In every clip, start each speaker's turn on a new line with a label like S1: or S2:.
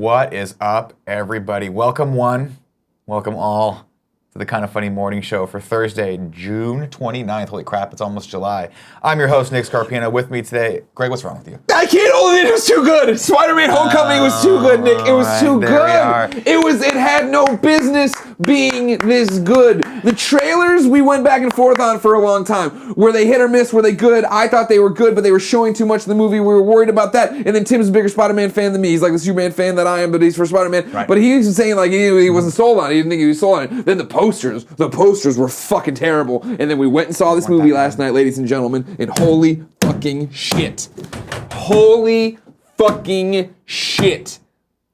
S1: What is up, everybody? Welcome one, welcome all to the Kind of Funny Morning Show for Thursday, June 29th. Holy crap, it's almost July. I'm your host, Nick Scarpino. With me today, Greg, what's wrong with you?
S2: I can't hold it. It was too good. Spider-Man Homecoming was too good, Nick. It was too good. It had no business being this good. The trailers we went back and forth on for a long time. Were they hit or miss? Were they good? I thought they were good, but they were showing too much of the movie. We were worried about that. And then Tim's a bigger Spider-Man fan than me. He's like the Superman fan that I am, but he's for Spider-Man. Right. But he was saying like he wasn't sold on it. He didn't think he was sold on it. Then the posters were fucking terrible. And then we went and saw this movie last night, ladies and gentlemen, and holy fucking shit. Holy fucking shit.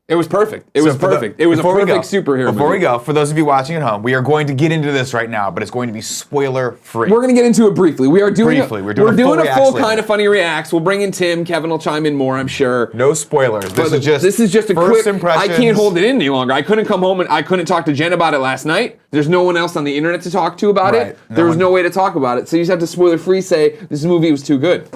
S2: It was perfect. It was perfect. It was a perfect superhero movie.
S1: Before we go, for those of you watching at home, we are going to get into this right now, but it's going to be spoiler-free.
S2: We're going to get into it briefly. We're doing a full
S1: Kind
S2: of funny reacts. We'll bring in Tim. Kevin will chime in more, I'm sure.
S1: No spoilers. This is just a
S2: first
S1: quick impressions.
S2: I can't hold it in any longer. I couldn't come home and I couldn't talk to Jen about it last night. There's no one else on the internet to talk to about it. There was no way to talk about it. So you just have to spoiler-free say, this movie was too good.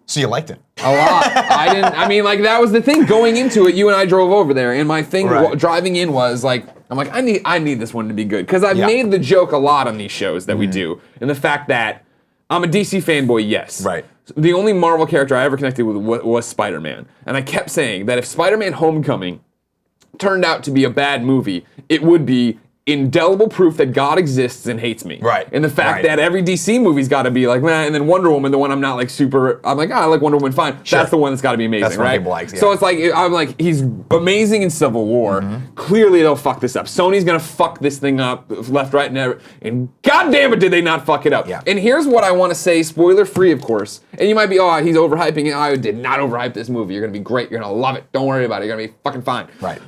S1: So you liked it?
S2: A lot. That was the thing. Going into it, you and I drove over there, and my thing driving in was like, I'm like, I need this one to be good. Because I've made the joke a lot on these shows that we do. And the fact that I'm a DC fanboy, yes.
S1: Right.
S2: The only Marvel character I ever connected with was Spider-Man. And I kept saying that if Spider-Man Homecoming turned out to be a bad movie, it would be indelible proof that God exists and hates me.
S1: Right.
S2: And the fact that every DC movie's got to be like, man, and then Wonder Woman, the one I'm not like super, I'm like, I like Wonder Woman, fine. Sure. That's the one that's got to be amazing,
S1: that's
S2: right?
S1: People like, yeah.
S2: So it's like, I'm like, he's amazing in Civil War. Mm-hmm. Clearly they'll fuck this up. Sony's gonna fuck this thing up left, right, and God damn it, did they not fuck it up.
S1: Yeah.
S2: And here's what I want to say, spoiler free, of course. And you might be, oh, he's overhyping it. I did not overhype this movie. You're gonna be great. You're gonna love it. Don't worry about it. You're gonna be fucking fine.
S1: Right.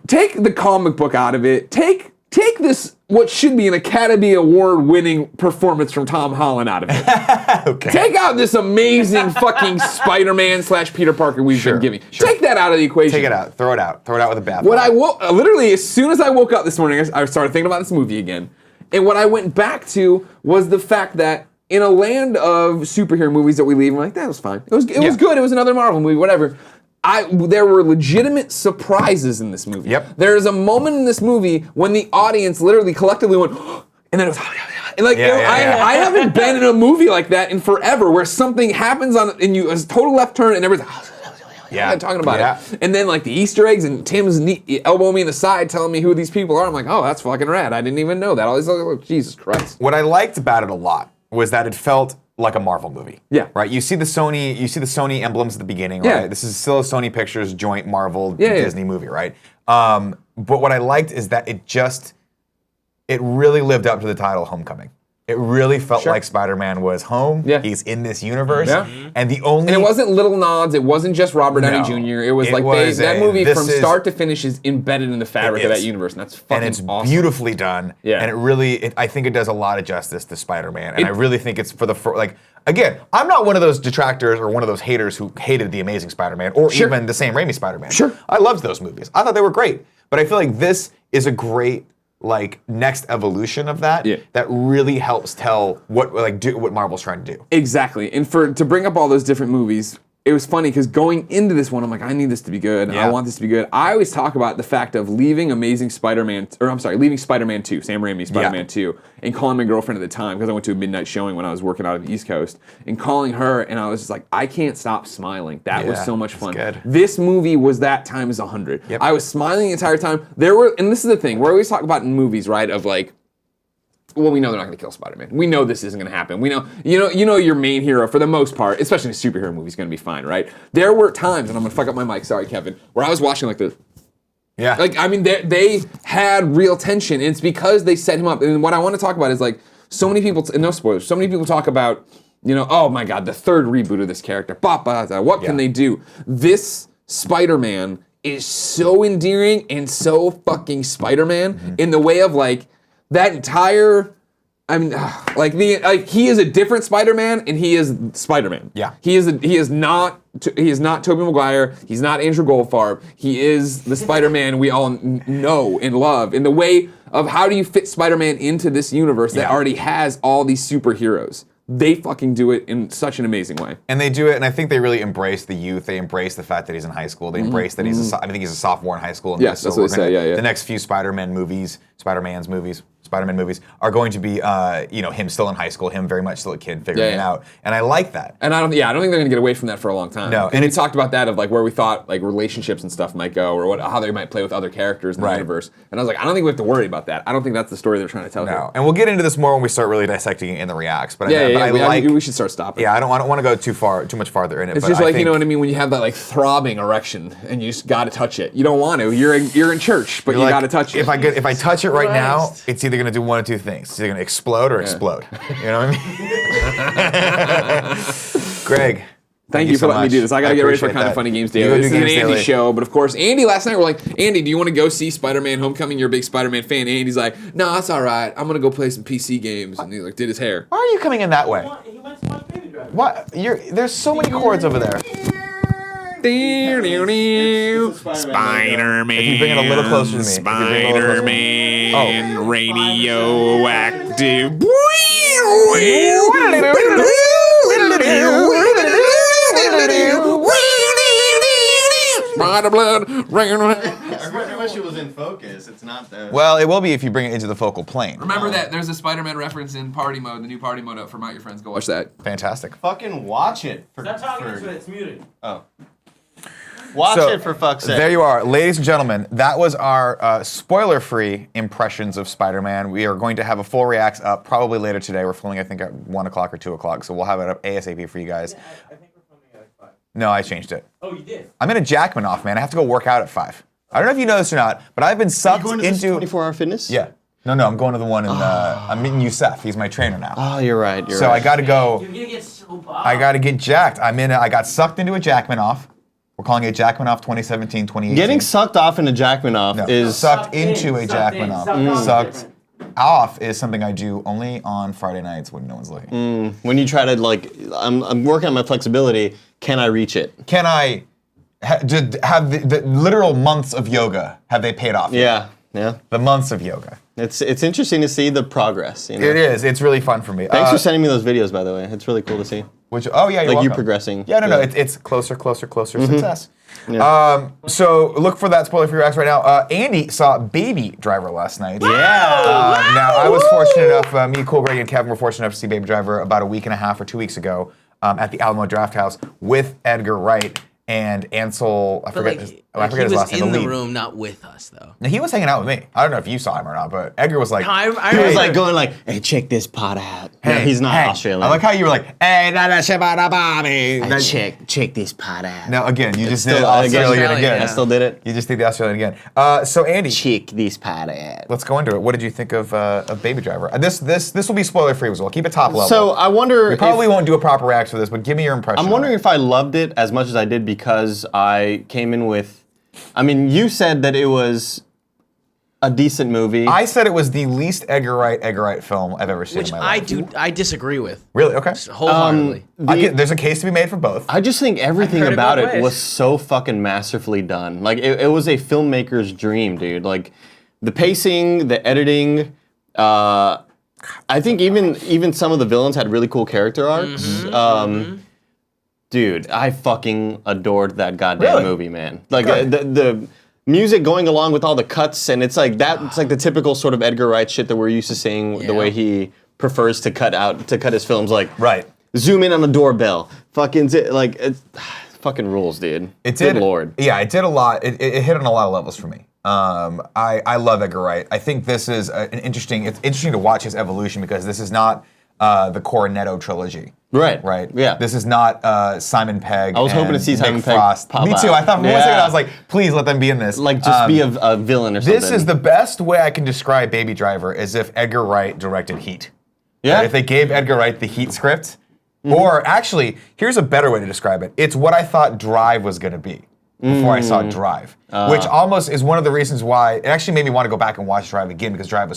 S2: Take the comic book out of it. Take this, what should be an Academy Award-winning performance from Tom Holland out of it.
S1: Okay.
S2: Take out this amazing fucking Spider-Man / Peter Parker we've been giving. Sure. Take that out of the equation.
S1: Take it out. Throw it out. Throw it out with a bath.
S2: Literally, as soon as I woke up this morning, I started thinking about this movie again. And what I went back to was the fact that in a land of superhero movies that we leave, I'm like, that was fine. It was good. It was another Marvel movie, whatever. There were legitimate surprises in this movie.
S1: Yep.
S2: There is a moment in this movie when the audience literally collectively went, and then it was, and like, I haven't been in a movie like that in forever, where something happens and you a total left turn and everybody's talking about it. And then like the Easter eggs and Tim's elbowing me in the side telling me who these people are. I'm like, oh, that's fucking rad. I didn't even know that. All these, oh, Jesus Christ.
S1: What I liked about it a lot was that it felt like a Marvel movie.
S2: Yeah.
S1: Right? You see the Sony emblems at the beginning, right?
S2: Yeah.
S1: This is still a Sony Pictures joint Marvel Disney movie, right? But what I liked is that it really lived up to the title Homecoming. It really felt like Spider-Man was home. Yeah. He's in this universe. Yeah. And it
S2: wasn't little nods. It wasn't just Robert Downey Jr. It was that movie from start to finish is embedded in the fabric of that universe. And that's fucking awesome. And it's
S1: beautifully done. Yeah. And it really, I think it does a lot of justice to Spider-Man. And I really think it's again, I'm not one of those detractors or one of those haters who hated The Amazing Spider-Man or even the Sam Raimi Spider-Man. Sure. I loved those movies. I thought they were great. But I feel like this is a great next evolution of that that really helps tell what Marvel's trying to do.
S2: Exactly. And to bring up all those different movies, it was funny because going into this one, I'm like, I need this to be good. Yeah. I want this to be good. I always talk about the fact of leaving Spider-Man 2, Sam Raimi Spider-Man 2, and calling my girlfriend at the time, because I went to a midnight showing when I was working out of the East Coast, and calling her, and I was just like, I can't stop smiling. That was so much fun.
S1: Good.
S2: This movie was that times 100.
S1: Yep.
S2: I was smiling the entire time. And this is the thing, we always talk about in movies, right, of like, well, we know they're not going to kill Spider-Man. We know this isn't going to happen. We know, you know your main hero, for the most part, especially in a superhero movie, is going to be fine, right? There were times, and I'm going to fuck up my mic, sorry, Kevin, where I was watching like this.
S1: Yeah.
S2: Like, I mean, they had real tension, and it's because they set him up. And what I want to talk about is like, so many people, and no spoilers, so many people talk about, oh my God, the third reboot of this character. What can they do? This Spider-Man is so endearing and so fucking Spider-Man in the way of like, that entire, he is a different Spider-Man, and he is Spider-Man.
S1: Yeah.
S2: He is not Tobey Maguire. He's not Andrew Goldfarb. He is the Spider-Man we all know and love. In the way of how do you fit Spider-Man into this universe that already has all these superheroes? they fucking do it in such an amazing way.
S1: And they do it, and I think they really embrace the youth. They embrace the fact that he's in high school. They embrace that I think he's a sophomore in high school.
S2: Yes, that's what they say, yeah.
S1: The next few Spider-Man movies are going to be, him still in high school, him very much still a kid figuring it out. And I like that.
S2: And I don't think they're going to get away from that for a long time.
S1: No.
S2: And we talked about that of like where we thought like relationships and stuff might go or how they might play with other characters in the universe. And I was like, I don't think we have to worry about that. I don't think that's the story they're trying to tell here.
S1: And we'll get into this more when we start really dissecting it in the reacts. But
S2: we should start stopping.
S1: Yeah, I don't want to go too much farther in it.
S2: It's just like, you know what I mean, when you have that like throbbing erection and you just got to touch it. You don't want to. You're in church, but you got to touch it.
S1: If I touch it right now, it's either going to do one of two things. It's either going to explode or explode. You know what I mean? Greg.
S2: Thank you for letting me do this. I got to get ready for Kind of Funny Games Daily. This is an Andy show, but of course, Andy last night we're like, Andy, do you want to go see Spider-Man Homecoming? You're a big Spider-Man fan. And Andy's like, no, that's all right. I'm going to go play some PC games. And he like did his hair.
S1: Why are you coming in that way?
S3: He went to watch Baby Driver.
S1: What? There's so many chords over there.
S2: Spider-Man.
S1: If you bring it a little closer to me.
S2: Spider-Man. Radioactive. Blood.
S3: I wish it was in focus. It's not there.
S1: Well, it will be if you bring it into the focal plane.
S2: Remember that there's a Spider-Man reference in Party Mode, the new Party Mode up for Out Your Friends. Go watch that.
S1: Fantastic.
S3: Fucking watch it.
S4: Stop talking into it. It's muted.
S3: Oh. Watch it for fuck's sake.
S1: There you are. Ladies and gentlemen, that was our spoiler-free impressions of Spider-Man. We are going to have a full reacts up probably later today. We're filming, I think, at 1 o'clock or 2 o'clock, so we'll have it up ASAP for you guys.
S4: I think we're filming at 5.
S1: No, I changed it.
S4: Oh, you did?
S1: I'm in a Jackman off, man. I have to go work out at 5. I don't know if you know this or not, but I've been sucked
S3: Are you going to
S1: into...
S3: 24-hour fitness?
S1: Yeah. No, I'm going to the one in... I'm meeting Youssef. He's my trainer now.
S3: Oh, you're right.
S1: So I got to go...
S4: You're going to get so buff.
S1: I got to get jacked. I got sucked into a Jackman off. We're calling it Jackman off 2017, 2018.
S3: Getting sucked off in a Jackman off is...
S1: Sucked into a Jackman off. Sucked off is something I do only on Friday nights when no one's looking.
S3: When you try to, like, I'm working on my flexibility, can I reach it?
S1: Can I have the literal months of yoga, have they paid off?
S3: Yeah.
S1: The months of yoga.
S3: It's interesting to see the progress. You know?
S1: It is. It's really fun for me.
S3: Thanks for sending me those videos, by the way. It's really cool to see.
S1: You're welcome.
S3: You progressing.
S1: Yeah, no, it's closer success. Yeah. So look for that spoiler for your ass right now. Andy saw Baby Driver last night.
S3: Yeah.
S1: Now I was fortunate enough, me, Cool, Greg, and Kevin were fortunate enough to see Baby Driver about a week and a half or 2 weeks ago at the Alamo Draft House with Edgar Wright and Ansel. I forget his last name.
S5: He was in the room, not with us, though.
S1: Now, he was hanging out with me. I don't know if you saw him or not, but Edgar was like,
S5: I
S3: he was like going like, "Hey, check this pot out."
S1: Hey,
S3: no, he's not Australian.
S1: I like how you were like, "Hey,
S3: check this pot out."
S1: Now again, you just did it Australian again.
S3: I still did it.
S1: You just did the Australian again. So Andy,
S3: check this pot out.
S1: Let's go into it. What did you think of Baby Driver? This will be spoiler free as well. Keep it top level.
S3: So I wonder.
S1: We probably won't do a proper reaction for this, but give me your impression.
S3: I'm wondering if I loved it as much as I did because I came in with. I mean, you said that it was a decent movie.
S1: I said it was the least Edgar Wright film I've ever seen in my life.
S5: I disagree with.
S1: Really? Okay.
S5: Wholeheartedly.
S1: There's a case to be made for both.
S3: I just think everything about it was so fucking masterfully done. Like, it was a filmmaker's dream, dude. Like, the pacing, the editing, I think even some of the villains had really cool character arcs. Dude, I fucking adored that goddamn movie, man. Like the music going along with all the cuts, and it's like the typical sort of Edgar Wright shit that we're used to seeing. The way he prefers to cut his films, like zoom in on the doorbell, fucking it fucking rules, dude. Good Lord.
S1: Yeah, it did a lot. It hit on a lot of levels for me. I love Edgar Wright. I think this is it's interesting to watch his evolution because this is not the Cornetto trilogy. Right.
S3: Yeah.
S1: This is not Simon Pegg.
S3: I was hoping to see Simon Pegg
S1: Frost.
S3: pop
S1: Me too.
S3: out.
S1: I thought for 1 second I was like, please let them be in this.
S3: Like just be a villain or something.
S1: This is the best way I can describe Baby Driver is if Edgar Wright directed Heat.
S3: Yeah.
S1: Right? If they gave Edgar Wright the Heat script, or actually, here's a better way to describe it. It's what I thought Drive was going to be before I saw Drive, which almost is one of the reasons why it actually made me want to go back and watch Drive again because Drive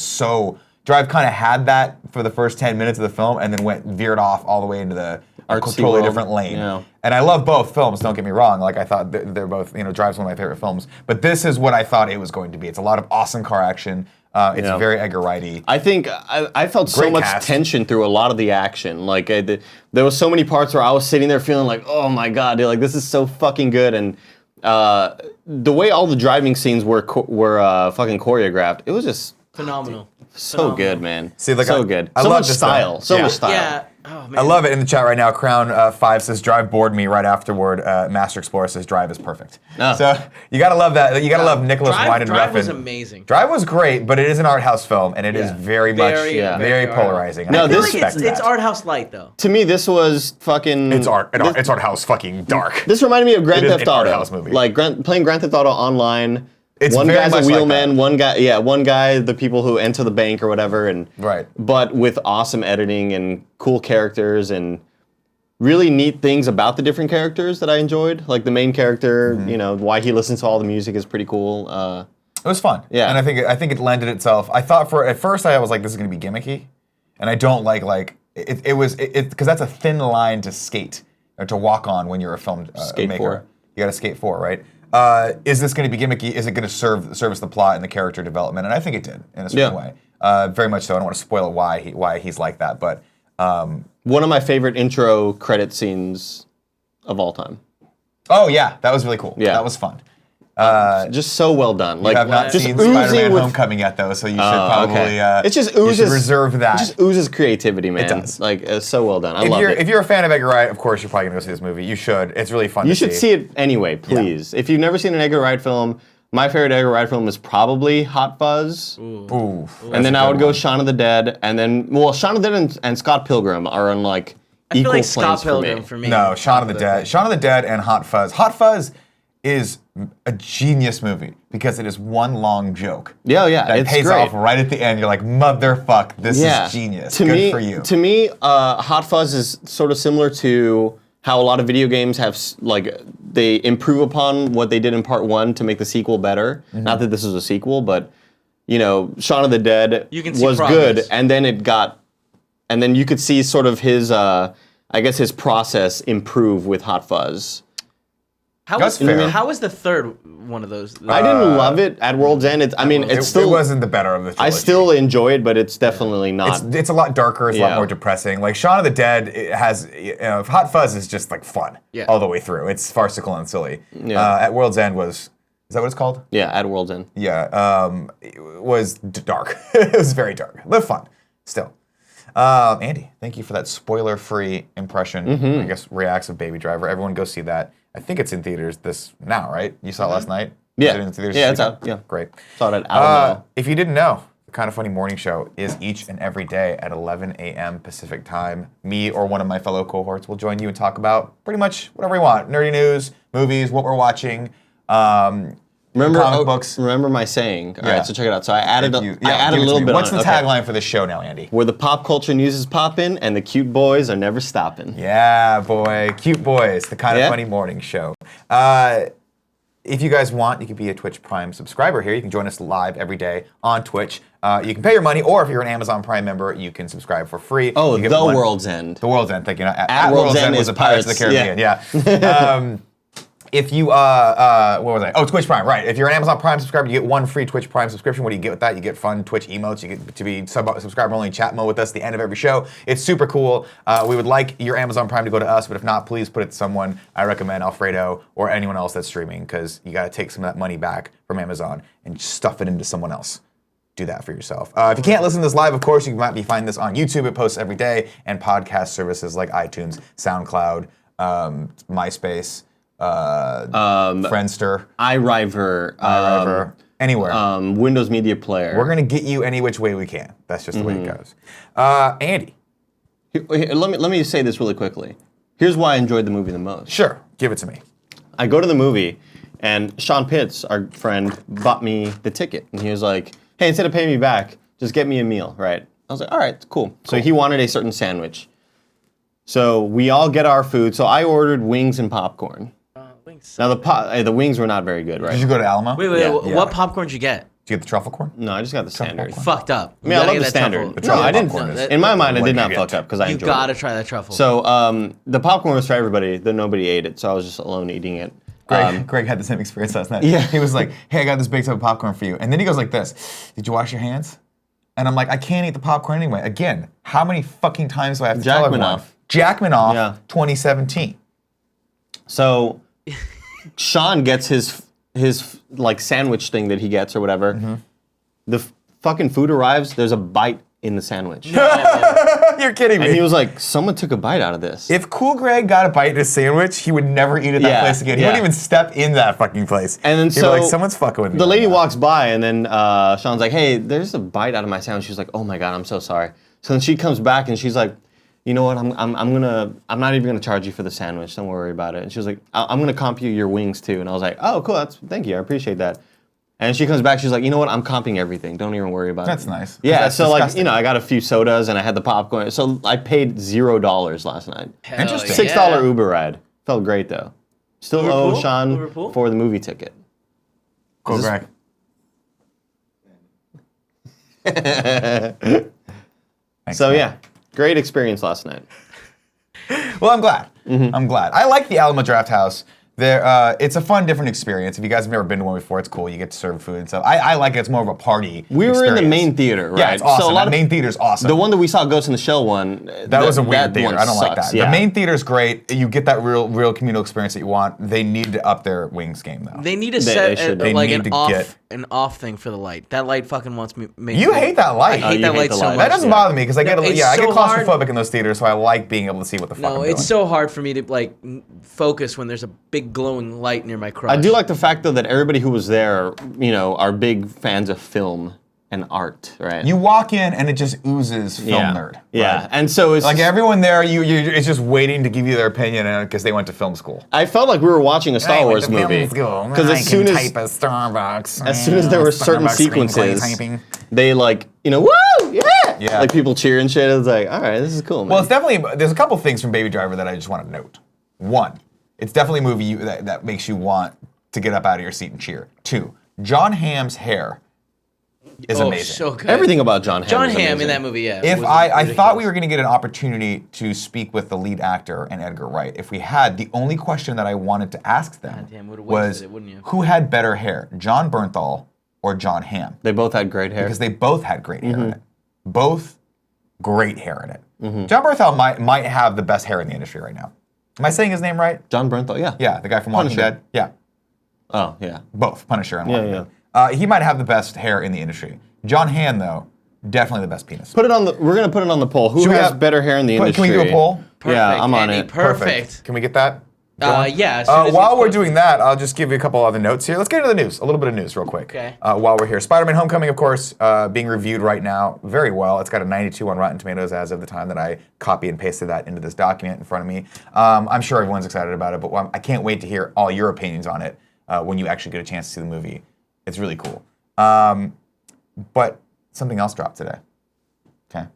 S1: kind of had that for the first 10 minutes of the film and then veered off all the way into a totally different lane.
S3: Yeah.
S1: And I love both films, don't get me wrong. Like I thought they're both, Drive's one of my favorite films. But this is what I thought it was going to be. It's a lot of awesome car action. It's very Edgar Wrighty.
S3: I think I felt so
S1: Great
S3: much
S1: cast.
S3: tension through a lot of the action. Like there was so many parts where I was sitting there feeling like, oh my god, dude, like this is so fucking good. And the way all the driving scenes were fucking choreographed, it was just
S5: Phenomenal.
S3: so good, man.
S1: See, like,
S3: so good.
S1: I
S3: So
S1: love
S3: much
S1: this
S3: style.
S1: stuff.
S3: So much style.
S5: Yeah. Oh man.
S1: I love it in the chat right now. Crown 5 says drive bored me right afterward. Master Explorer says drive is perfect.
S3: Oh.
S1: So you gotta love that. You gotta love Nicholas Winding
S5: Drive
S1: Refn.
S5: was amazing.
S1: Drive was great, but it is an art house film, and it is very much
S5: Very
S1: very
S5: art
S1: polarizing.
S3: No,
S1: I
S5: I feel
S3: this-
S5: like
S1: respect
S5: it's
S1: that.
S5: art house light though.
S3: To me, this was fucking.
S1: It's art house fucking dark.
S3: This reminded me of Grand
S1: It is
S3: Theft
S1: an art
S3: Auto.
S1: house movie.
S3: Like playing Grand Theft Auto online.
S1: It's
S3: one
S1: very
S3: guy's a
S1: much like
S3: wheelman,
S1: that.
S3: one guy, the people who enter the bank or whatever, and
S1: Right.
S3: But with awesome editing and cool characters and really neat things about the different characters that I enjoyed. Like the main character, why he listens to all the music is pretty cool.
S1: It was fun.
S3: Yeah.
S1: And I think it lended itself. I thought at first I was like, this is gonna be gimmicky, and I don't like it was because that's a thin line to skate or to walk on when you're a film
S3: Skate
S1: maker.
S3: for.
S1: You got to skate for, right? Is this going to be gimmicky? Is it going to service the plot and the character development? And I think it did in a certain way. Very much so. I don't want to spoil it why he's like that, but
S3: One of my favorite intro credit scenes of all time.
S1: oh yeah, that was really cool.
S3: Yeah.
S1: That was fun.
S3: Just so well done. Like
S1: You have not
S3: just
S1: seen
S3: oozing
S1: Spider-Man
S3: with-
S1: Homecoming yet, though, so you should
S3: Oh,
S1: probably
S3: okay. It just
S1: you
S3: oozes.
S1: should reserve that.
S3: It just oozes creativity, man.
S1: It does.
S3: Like it's so well done. I love it.
S1: If you're a fan of Edgar Wright, of course you're probably gonna go see this movie. You should. It's really fun.
S3: You
S1: to
S3: should see it anyway, please. If you've never seen an Edgar Wright film, my favorite Edgar Wright film is probably Hot Fuzz.
S1: Ooh,
S3: And then I would go Shaun of the Dead, and then Shaun of the Dead and Scott Pilgrim are on like
S5: I feel
S3: equal
S5: like
S3: planes
S5: Scott
S3: for
S5: Pilgrim
S3: me.
S5: for me.
S1: No, Shaun of the Dead. Shaun of the Dead and Hot Fuzz. Hot Fuzz is a genius movie because it is one long joke.
S3: Yeah,
S1: That
S3: it's
S1: pays
S3: great.
S1: off right at the end. You're like, motherfuck, this is genius. Good for you.
S3: To me, Hot Fuzz is sort of similar to how a lot of video games have they improve upon what they did in part 1 to make the sequel better.
S1: Mm-hmm.
S3: Not that this is a sequel, but Shaun of the Dead
S5: You can see
S3: was
S5: progress.
S3: good, and then you could see sort of his his process improve with Hot Fuzz.
S1: That's fair.
S5: How was the third one of those?
S3: I didn't love it at World's End. It's still
S1: it wasn't the better of the trilogy.
S3: I still enjoy it, but it's definitely not.
S1: It's a lot darker. It's a lot
S3: Yeah.
S1: more depressing. Like Shaun of the Dead it has, Hot Fuzz is just like fun all the way through. It's farcical and silly.
S3: Yeah.
S1: At World's End is that what it's called?
S3: Yeah, at World's End.
S1: Yeah. It was dark. It was very dark, but fun still. Andy, thank you for that spoiler-free impression. I guess reacts of Baby Driver. Everyone go see that. I think it's in theaters now, right? You saw it last night?
S3: Yeah.
S1: Is it in theaters
S3: Yeah,
S1: this
S3: it's
S1: weekend?
S3: out. Yeah.
S1: Great.
S3: Saw it at Alamo.
S1: If you didn't know, the Kind of Funny Morning Show is each and every day at 11 a.m. Pacific time. Me or one of my fellow cohorts will join you and talk about pretty much whatever we want. Nerdy news, movies, what we're watching, comic books.
S3: Remember my saying. All
S1: Yeah.
S3: right, so check it out. So I added a
S1: Give
S3: little
S1: it to me.
S3: bit.
S1: What's
S3: on
S1: the
S3: it. Okay.
S1: tagline for this show now, Andy?
S3: Where the pop culture news is popping and the cute boys are never stopping.
S1: Yeah, boy. Cute Boys, the Kind of
S3: Yeah.
S1: Funny Morning Show. If you guys want, you can be a Twitch Prime subscriber here. You can join us live every day on Twitch. You can pay your money, or if you're an Amazon Prime member, you can subscribe for free.
S3: Oh,
S1: You
S3: The
S1: get
S3: World's End.
S1: The World's End, thank you.
S3: At World's End
S1: was
S3: is
S1: the Pirates of the
S3: Pirates,
S1: Caribbean, yeah. If you, what was I? Oh, Twitch Prime, right. If you're an Amazon Prime subscriber, you get one free Twitch Prime subscription. What do you get with that? You get fun Twitch emotes. You get to be subscriber-only chat mode with us at the end of every show. It's super cool. We would like your Amazon Prime to go to us, but if not, please put it to someone. I recommend Alfredo or anyone else that's streaming, because you got to take some of that money back from Amazon and stuff it into someone else. Do that for yourself. If you can't listen to this live, of course, you might be finding this on YouTube. It posts every day, and podcast services like iTunes, SoundCloud, MySpace, Friendster,
S3: iRiver,
S1: anywhere.
S3: Windows Media Player.
S1: We're gonna get you any which way we can. That's just the way it goes. Andy,
S3: Here, let me say this really quickly. Here's why I enjoyed the movie the most.
S1: sure, give it to me.
S3: I go to the movie, and Sean Pitts, our friend, bought me the ticket, and he was like, "Hey, instead of paying me back, just get me a meal, right?" I was like, "All right, cool." So he wanted a certain sandwich. So we all get our food. So I ordered wings and popcorn.
S5: Wings.
S3: Now the wings were not very good, right?
S1: Did you go to Alamo?
S5: Wait,
S3: Yeah.
S5: what popcorn did you get?
S1: Did you get the truffle corn?
S3: No, I just got the standard.
S5: Fucked up.
S3: I mean, I love the standard.
S1: The truffle
S3: No, I didn't.
S1: popcorn is-
S3: In my mind, I
S1: what
S3: did
S1: you
S3: not
S1: get.
S3: fuck up because I
S5: You
S3: enjoyed
S5: gotta
S3: it.
S5: try that truffle.
S3: So the popcorn was for everybody, though nobody ate it. So I was just alone eating it.
S1: Greg had the same experience last night.
S3: Yeah.
S1: He was like, hey, I got this big tub of popcorn for you. And then he goes like this, did you wash your hands? And I'm like, I can't eat the popcorn anyway. Again, how many fucking times do I have to tell everyone? Jack Minoff, 2017.
S3: So Sean gets his like sandwich thing that he gets or whatever.
S1: Mm-hmm.
S3: The fucking food arrives, there's a bite in the sandwich.
S1: You're kidding me.
S3: And he was like, someone took a bite out of this.
S1: If Cool Greg got a bite in his sandwich, he would never eat at that place again. He wouldn't even step in that fucking place.
S3: And then
S1: He'd be like, someone's fucking with me.
S3: The lady walks by and then Sean's like, hey, there's a bite out of my sandwich. She's like, oh my God, I'm so sorry. So then she comes back and she's like, you know what, I'm not even gonna charge you for the sandwich, don't worry about it. And she was like, I'm gonna comp you your wings too. And I was like, oh cool, thank you, I appreciate that. And she comes back, she's like, you know what, I'm comping everything, don't even worry about it.
S1: That's nice.
S3: Yeah,
S1: That's
S3: so
S1: disgusting.
S3: like, I got a few sodas and I had the popcorn. So I paid $0 last night.
S1: Interesting.
S3: $6 Uber ride. Felt great though. Still owe
S5: Liverpool?
S3: Sean
S5: Liverpool?
S3: for the movie ticket.
S1: Cool Greg.
S3: So yeah, great experience last night.
S1: Well, I'm glad. I'm glad. I like the Alamo Draft House. It's a fun, different experience. If you guys have never been to one before, it's cool. You get to serve food and stuff. I like it. It's more of a party.
S3: We were in the main theater, right?
S1: Yeah, it's awesome.
S3: So a lot
S1: the main theater's awesome.
S3: The one that we saw, Ghost in the Shell one.
S1: That was a weird theater. I don't like that.
S3: Yeah.
S1: The main theater's great. You get that real communal experience that you want. They need to up their wings game though.
S5: They need to set
S3: should.
S5: like
S1: They need
S5: an
S1: to
S5: off
S1: get-
S5: an off thing for the light. That light fucking wants me.
S1: You hate that light.
S5: I hate
S3: you
S5: that
S3: hate
S5: light
S3: the
S5: so
S3: light.
S5: much.
S1: That doesn't bother me because I get
S5: it's
S1: I get
S5: so hard.
S1: claustrophobic in those theaters, so I like being able to see what the fuck I'm
S5: No,
S1: doing.
S5: it's so hard for me to like focus when there's a big glowing light near my crotch.
S3: I do like the fact though that everybody who was there, are big fans of film and art, right?
S1: You walk in and it just oozes film nerd.
S3: Yeah,
S1: right?
S3: and so it's
S1: Like everyone there, it's just waiting to give you their opinion because they went to film school.
S3: I felt like we were watching a Star Wars movie
S1: Because
S3: as soon as there were certain sequences, they like woo
S1: Yeah.
S3: like people cheer and shit. It's like, all right, this is cool, man.
S1: Well, it's definitely, there's a couple things from Baby Driver that I just want to note. One, it's definitely a movie that makes you want to get up out of your seat and cheer. Two, John Hamm's hair is amazing.
S5: So good.
S3: Everything about John Hamm.
S5: John
S3: was
S5: Hamm in
S3: amazing.
S5: that movie, yeah.
S1: If
S5: was
S1: I thought
S5: ridiculous.
S1: we were going to get an opportunity to speak with the lead actor and Edgar Wright. If we had, the only question that I wanted to ask them
S5: Goddamn, would've
S1: was,
S5: wasted it, wouldn't you?
S1: who had better hair, John Bernthal or John Hamm?
S3: They both had great hair.
S1: Because they both had great hair in it. Both great hair in it. John Bernthal might have the best hair in the industry right now. Am I saying his name right?
S3: John Bernthal, yeah.
S1: Yeah, the guy from Walking
S3: Punisher.
S1: Dead. Yeah,
S3: Oh, yeah.
S1: both Punisher and
S3: Yeah,
S1: Walking
S3: yeah.
S1: Dead. He might have the best hair in the industry. John Hamm, though, definitely the best penis.
S3: We're gonna put it on the poll. Who
S1: Should we
S3: has
S1: have-
S3: better hair in the
S1: Can
S3: industry?
S1: we do a poll?
S5: Perfect,
S3: Yeah, I'm on
S5: Andy,
S3: it.
S5: Perfect.
S1: Can we get that?
S5: Yeah. as soon as
S1: While
S5: you
S1: we're
S5: put-
S1: doing that, I'll just give you a couple other notes here. Let's get into the news. A little bit of news real quick.
S5: Okay.
S1: While we're here. Spider-Man Homecoming, of course, being reviewed right now very well. It's got a 92 on Rotten Tomatoes as of the time that I copy and pasted that into this document in front of me. I'm sure everyone's excited about it, but I can't wait to hear all your opinions on it when you actually get a chance to see the movie. It's really cool. But something else dropped today. Okay.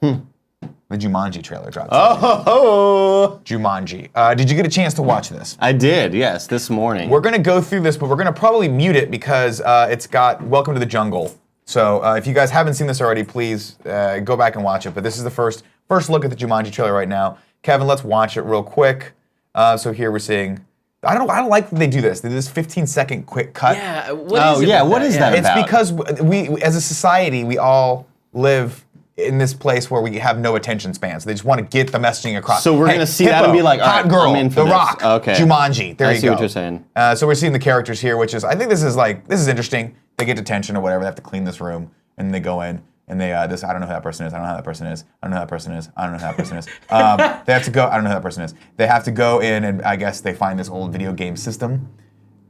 S1: The Jumanji trailer dropped today.
S3: Oh,
S1: Jumanji. Did you get a chance to watch this?
S3: I did, yes, this morning.
S1: We're going to go through this, but we're going to probably mute it because it's got Welcome to the Jungle. So if you guys haven't seen this already, please go back and watch it. But this is the first look at the Jumanji trailer right now. Kevin, let's watch it real quick. So here we're seeing, I don't like that they do this. They do this 15-second quick cut.
S5: Yeah. What is it with
S3: what is that
S1: It's
S3: about?
S1: because we, as a society, we all live in this place where we have no attention spans. They just want to get the messaging across.
S3: So we're gonna see that and be like, all
S1: Hot
S3: right,
S1: Girl,
S3: I'm in for
S1: The
S3: this.
S1: Rock,
S3: Okay.
S1: Jumanji. There
S3: I
S1: you
S3: see
S1: go.
S3: what you're saying.
S1: So we're seeing the characters here, which is, I think this is interesting. They get detention or whatever. They have to clean this room, and they go in, and they I don't know who that person is. I don't know who that person is. I don't know who that person is. I don't know who that person is. They have to go. I don't know who that person is. They have to go in, and I guess they find this old video game system.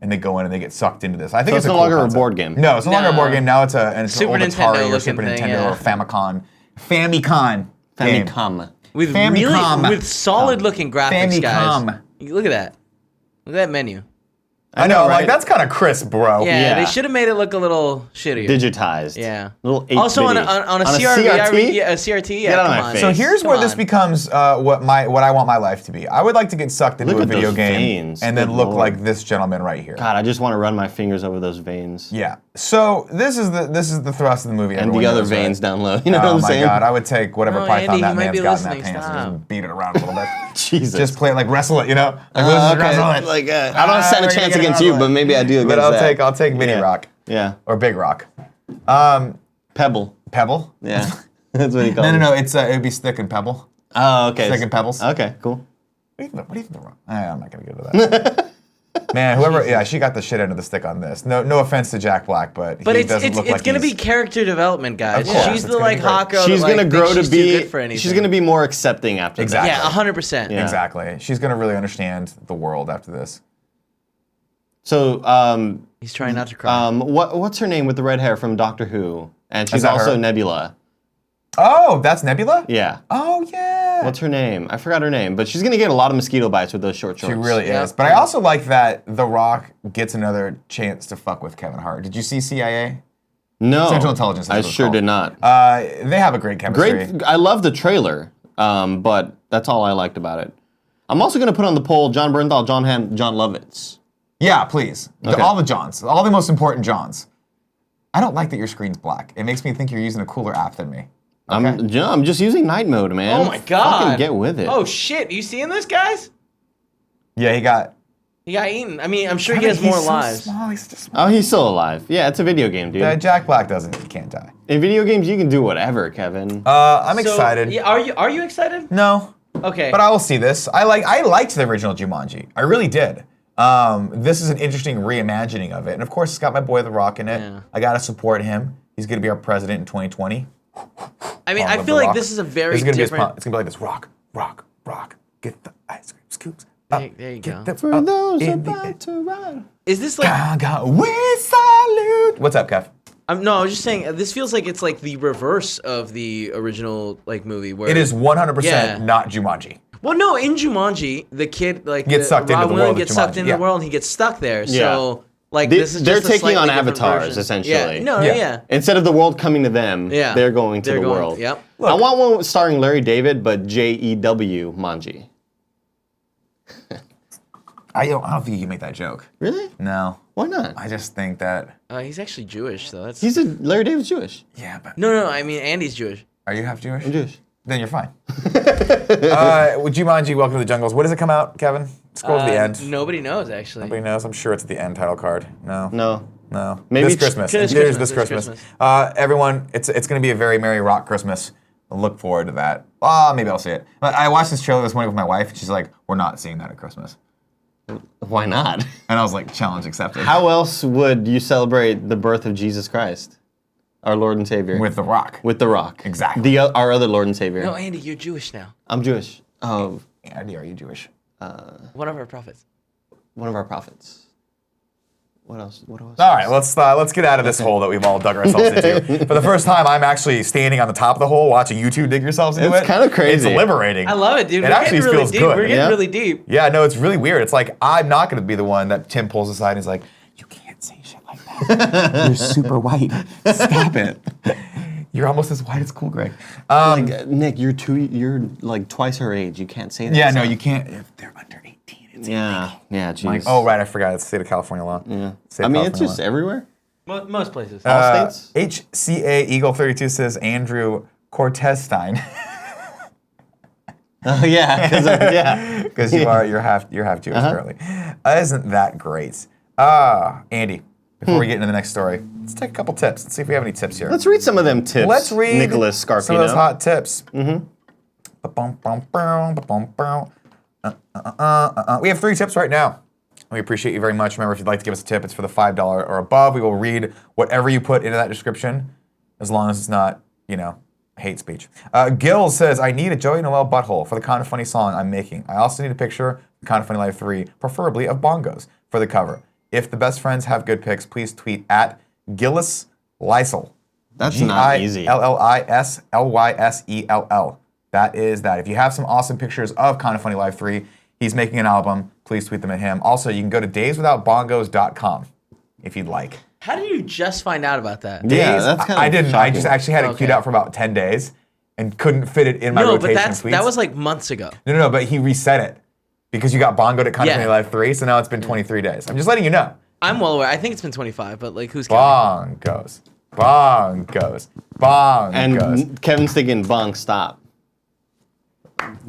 S1: And they go in and they get sucked into this. I think
S3: So
S1: it's
S3: it's
S1: a
S3: no
S1: cool
S3: longer a
S1: concept.
S3: board game?
S1: No, it's no longer a board
S5: No.
S1: game. Now it's an
S5: Super
S1: old
S5: Nintendo
S1: Atari or
S5: looking
S1: Super
S5: thing,
S1: Nintendo
S5: yeah.
S1: or Famicom. game.
S3: Famicom.
S5: With
S1: Famicom.
S5: really solid looking graphics,
S1: Famicom.
S5: guys. Look at that. Look at that menu.
S1: I know,
S3: right?
S1: like that's kind of crisp, bro.
S5: Yeah, they should have made it look a little shittier.
S3: Digitized.
S5: Yeah.
S3: Little 8
S5: Also on a CRT. Yeah, a CRT. Yeah, come on.
S1: So here's where this becomes what I want my life to be. I would like to get sucked into a video game and then look like this gentleman right here.
S3: God, I just want to run my fingers over those veins.
S1: Yeah. So this is the thrust of the movie.
S3: And the other veins down low. You know what I'm saying?
S1: Oh my God, I would take whatever python
S5: Andy,
S1: that man's got in that
S5: listening.
S1: pants and just beat it around a little bit.
S3: Jesus.
S1: Just play it like wrestle it, you know? Like, wrestle it.
S3: Like, I don't stand a chance against you, but maybe I do against that.
S1: But I'll take mini rock.
S3: Yeah.
S1: Or big rock.
S3: Pebble.
S1: Pebble?
S3: Yeah. That's what he calls it.
S1: No. It would be stick and pebble.
S3: Oh, okay.
S1: Stick and pebbles.
S3: Okay, cool.
S1: What do you think the rock? I'm not gonna go to that. Man, whoever, she got the shit end of the stick on this. No offense to Jack Black, but he doesn't look like
S5: it's gonna be character development, guys.
S1: Of course,
S5: She's
S1: it's
S5: the
S1: gonna be
S5: hot
S1: great.
S5: girl.
S3: She's
S5: that,
S3: gonna
S5: like,
S3: grow
S5: thinks
S3: to
S5: she's too
S3: be.
S5: good for anything.
S3: She's gonna be more accepting after
S1: Exactly.
S5: Yeah, 100%.
S3: Yeah.
S1: Exactly. She's gonna really understand the world after this.
S3: So,
S5: He's trying not to cry.
S3: what's her name with the red hair from Doctor Who? And she's
S1: that
S3: also
S1: her?
S3: Nebula.
S1: Oh, that's Nebula?
S3: Yeah.
S1: Oh, yeah.
S3: What's her name? I forgot her name, but she's gonna get a lot of mosquito bites with those short shorts.
S1: She really is. But I also like that The Rock gets another chance to fuck with Kevin Hart. Did you see CIA?
S3: No.
S1: Central Intelligence.
S3: I sure did not.
S1: They have a great chemistry.
S3: Great. I love the trailer, but that's all I liked about it. I'm also gonna put on the poll John Bernthal, John Hamm, John Lovitz.
S1: Yeah, please.
S3: Okay.
S1: All the Johns. All the most important Johns. I don't like that your screen's black. It makes me think you're using a cooler app than me. Okay?
S3: I'm just using night mode, man.
S5: Oh my God.
S3: Fucking get with it.
S5: Oh shit! You seeing this, guys?
S1: Yeah, he got
S5: eaten. I mean, I'm sure he has more lives.
S1: Small. He's just small.
S3: Oh, he's still alive. Yeah, it's a video game, dude.
S1: Jack Black doesn't. He can't die.
S3: In video games, you can do whatever, Kevin.
S1: I'm excited.
S5: Yeah, are you excited?
S1: No.
S5: Okay.
S1: But I will see this. I liked the original Jumanji. I really did. This is an interesting reimagining of it. And of course, it's got my boy The Rock in it.
S5: Yeah.
S1: I got to support him. He's going to be our president in 2020.
S5: I mean, I feel like this is a very different.
S1: It's going to be like this. Rock. Get the ice cream scoops.
S5: There you go.
S3: For those about to run.
S5: Is this like?
S1: We salute. What's up, Kev?
S5: No, I was just saying. This feels like it's like the reverse of the original movie where
S1: It is 100%
S5: Yeah.
S1: not Jumanji.
S5: Well, no, in Jumanji, the kid
S1: Gets sucked into the world of
S5: gets sucked
S1: Jumanji,
S5: into
S1: yeah.
S5: the world, and he gets stuck there.
S3: Yeah.
S5: So, like, this is
S3: They're
S5: just a
S3: taking on
S5: slightly different
S3: avatars,
S5: version.
S3: essentially.
S5: Yeah. No,
S1: Yeah.
S5: yeah.
S3: Instead of the world coming to them,
S5: Yeah.
S3: they're going to the
S5: going-
S3: world.
S5: yep.
S3: I want one starring Larry David, but J-E-W Manji.
S1: I don't think you can make that joke.
S3: Really?
S1: No.
S3: Why not?
S1: I just think that.
S5: He's actually Jewish, so that's.
S3: Larry David's Jewish.
S1: Yeah, but.
S5: No. I mean, Andy's Jewish.
S1: Are you half Jewish?
S3: I'm Jewish.
S1: Then you're fine. Jumanji, Welcome to the Jungles. When does it come out, Kevin? Scroll to the end.
S5: Nobody knows, actually.
S1: Nobody knows. I'm sure it's at the end title card. No.
S3: No. Maybe
S1: this
S3: it's-
S1: Christmas.
S5: This
S1: It is
S5: Christmas,
S1: this
S5: this
S1: Christmas.
S5: Christmas.
S1: Everyone, it's going to be a very merry rock Christmas. I look forward to that. Maybe I'll see it. But I watched this trailer this morning with my wife, and she's like, "We're not seeing that at Christmas."
S3: Why not?
S1: And I was like, "Challenge accepted."
S3: How else would you celebrate the birth of Jesus Christ, our Lord and Savior?
S1: With The Rock.
S3: With The Rock.
S1: Exactly.
S3: Our other Lord and Savior.
S5: No, Andy, you're Jewish now.
S3: I'm Jewish. Oh,
S1: Andy, are you Jewish?
S5: One of our prophets.
S3: one of our prophets. What else? What else?
S1: All right, let's get out of this hole that we've all dug ourselves into. For the first time, I'm actually standing on the top of the hole watching you two dig yourselves into it.
S3: It's kind of crazy.
S1: It's liberating.
S5: I love it, dude.
S1: It
S5: We're
S1: actually
S5: getting really
S1: feels
S5: deep.
S1: good.
S5: We're getting
S3: Yeah.
S5: really deep.
S1: Yeah, no, it's really weird. It's like, I'm not going to be the one that Tim pulls aside and he's like, "You can't say shit like that. You're super white. Stop it. You're almost as white as Cool Greg."
S3: Nick, you're like twice her age. You can't say that.
S1: Yeah, no, you can't. If they're under 18, it's
S3: Yeah, jeez.
S1: like, oh, right, I forgot. It's state of California law.
S3: Yeah.
S1: State
S3: I
S1: of
S3: mean, it's
S1: California
S3: just
S1: law.
S3: everywhere.
S5: Most places.
S3: All states.
S1: HCA Eagle 32 says Andrew Cortez-Stein.
S3: Oh yeah, yeah.
S1: Because you're half Jewish apparently. Isn't that great? Andy, before we get into the next story, let's take a couple tips. Let's see if we have any tips here.
S3: Let's read some of them tips.
S1: Let's read
S3: Nicholas Scarpino.
S1: some of those hot tips. We have 3 tips right now. We appreciate you very much. Remember, if you'd like to give us a tip, it's for the $5 or above. We will read whatever you put into that description, as long as it's not, hate speech. Gil says, "I need a Joey Noel butthole for the Kind of Funny song I'm making. I also need a picture of Kind of Funny Live 3, preferably of bongos, for the cover. If the best friends have good pics, please tweet at Gillis Lysel.
S3: That's not easy.
S1: Gillislysell. That is that. If you have some awesome pictures of Kind of Funny Live 3, He's making an album. Please tweet them at him. Also, you can go to dayswithoutbongos.com if you'd like.
S5: How did you just find out about that?
S3: Yeah, that's kind of
S1: I didn't. I
S3: shocking.
S1: just actually had it queued out for about 10 days and couldn't fit it in my
S5: No,
S1: rotation
S5: but
S1: of tweets.
S5: that was like months ago.
S1: No, but he reset it because you got bongoed at Content
S5: Yeah.
S1: Live 3, so now it's been 23 days. I'm just letting you know.
S5: I'm well aware. I think it's been 25, but like who's counting?
S1: Bongos.
S3: And Kevin's thinking bong stop.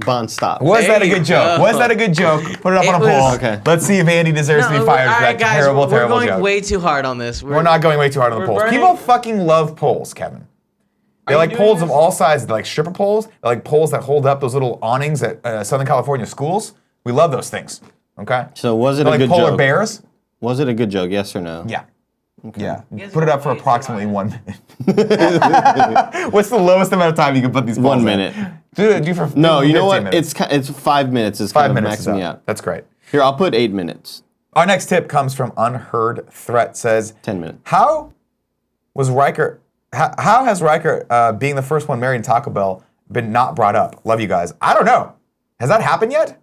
S3: Bond stop.
S1: Was
S5: There
S1: that a
S5: you
S1: good joke?
S5: go.
S1: Was that a good joke? Put it up
S5: It
S1: on a
S5: was-
S1: poll.
S3: Okay.
S1: Let's see if Andy deserves to be fired for that
S5: guys,
S1: terrible,
S5: we're
S1: terrible
S5: going
S1: joke.
S5: way too hard on this.
S1: We're not going way too hard on the
S5: we're
S1: polls.
S5: burning-
S1: People fucking love polls, Kevin. They
S5: you
S1: like
S5: doing
S1: polls of
S5: this?
S1: all sizes. They like stripper polls. They like polls that hold up those little awnings at Southern California schools. We love those things. Okay?
S3: So was it
S1: They're
S3: a
S1: like
S3: good
S1: polar
S3: joke?
S1: bears.
S3: Was it a good joke? Yes or no?
S1: Yeah. Yeah.
S4: guys
S1: Put it
S4: are
S1: up for
S4: way too
S1: approximately
S4: high.
S1: 1 minute. What's the lowest amount of time you can put these polls
S3: 1
S1: in?
S3: minute.
S1: Do for
S3: No, you know
S1: 15
S3: what?
S1: minutes.
S3: It's 5 minutes. Is
S1: 5
S3: kind of
S1: minutes is
S3: maxing me
S1: up.
S3: out.
S1: That's great.
S3: Here, I'll put 8 minutes.
S1: Our next tip comes from Unheard Threat. Says
S3: 10 minutes.
S1: How was Riker? How has Riker being the first one married in Taco Bell been not brought up? Love you guys. I don't know. Has that happened yet?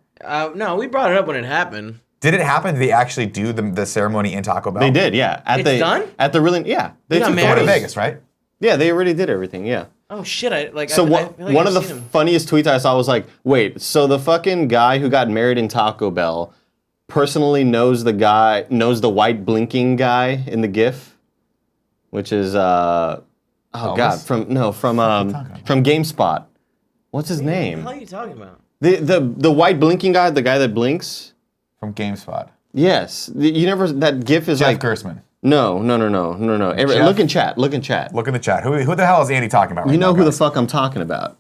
S5: No, we brought it up when it happened.
S1: Did it happen? Did they actually do the ceremony in Taco Bell?
S3: They did, yeah.
S5: It's done?
S3: At the really, yeah. They
S5: got
S3: took
S1: The one in
S5: married?
S1: Vegas, right?
S3: Yeah, they already did everything. Yeah.
S5: Oh shit!
S3: So
S5: I
S3: one
S5: feel like
S3: one
S5: I've
S3: of the
S5: seen him.
S3: funniest tweets I saw was like, wait, so the fucking guy who got married in Taco Bell personally knows the white blinking guy in the GIF, which is oh god, from GameSpot. What's his
S5: What the
S3: name?
S5: hell are you talking about?
S3: The white blinking guy, the guy that blinks.
S1: From GameSpot.
S3: Yes, you never. That GIF is
S1: Jeff
S3: like
S1: Gersman.
S3: no.
S1: Jeff?
S3: Look in chat. Look in chat.
S1: Look in the chat. Who the hell is Andy talking about right
S3: You know
S1: now,
S3: who the
S1: guys?
S3: fuck I'm talking about.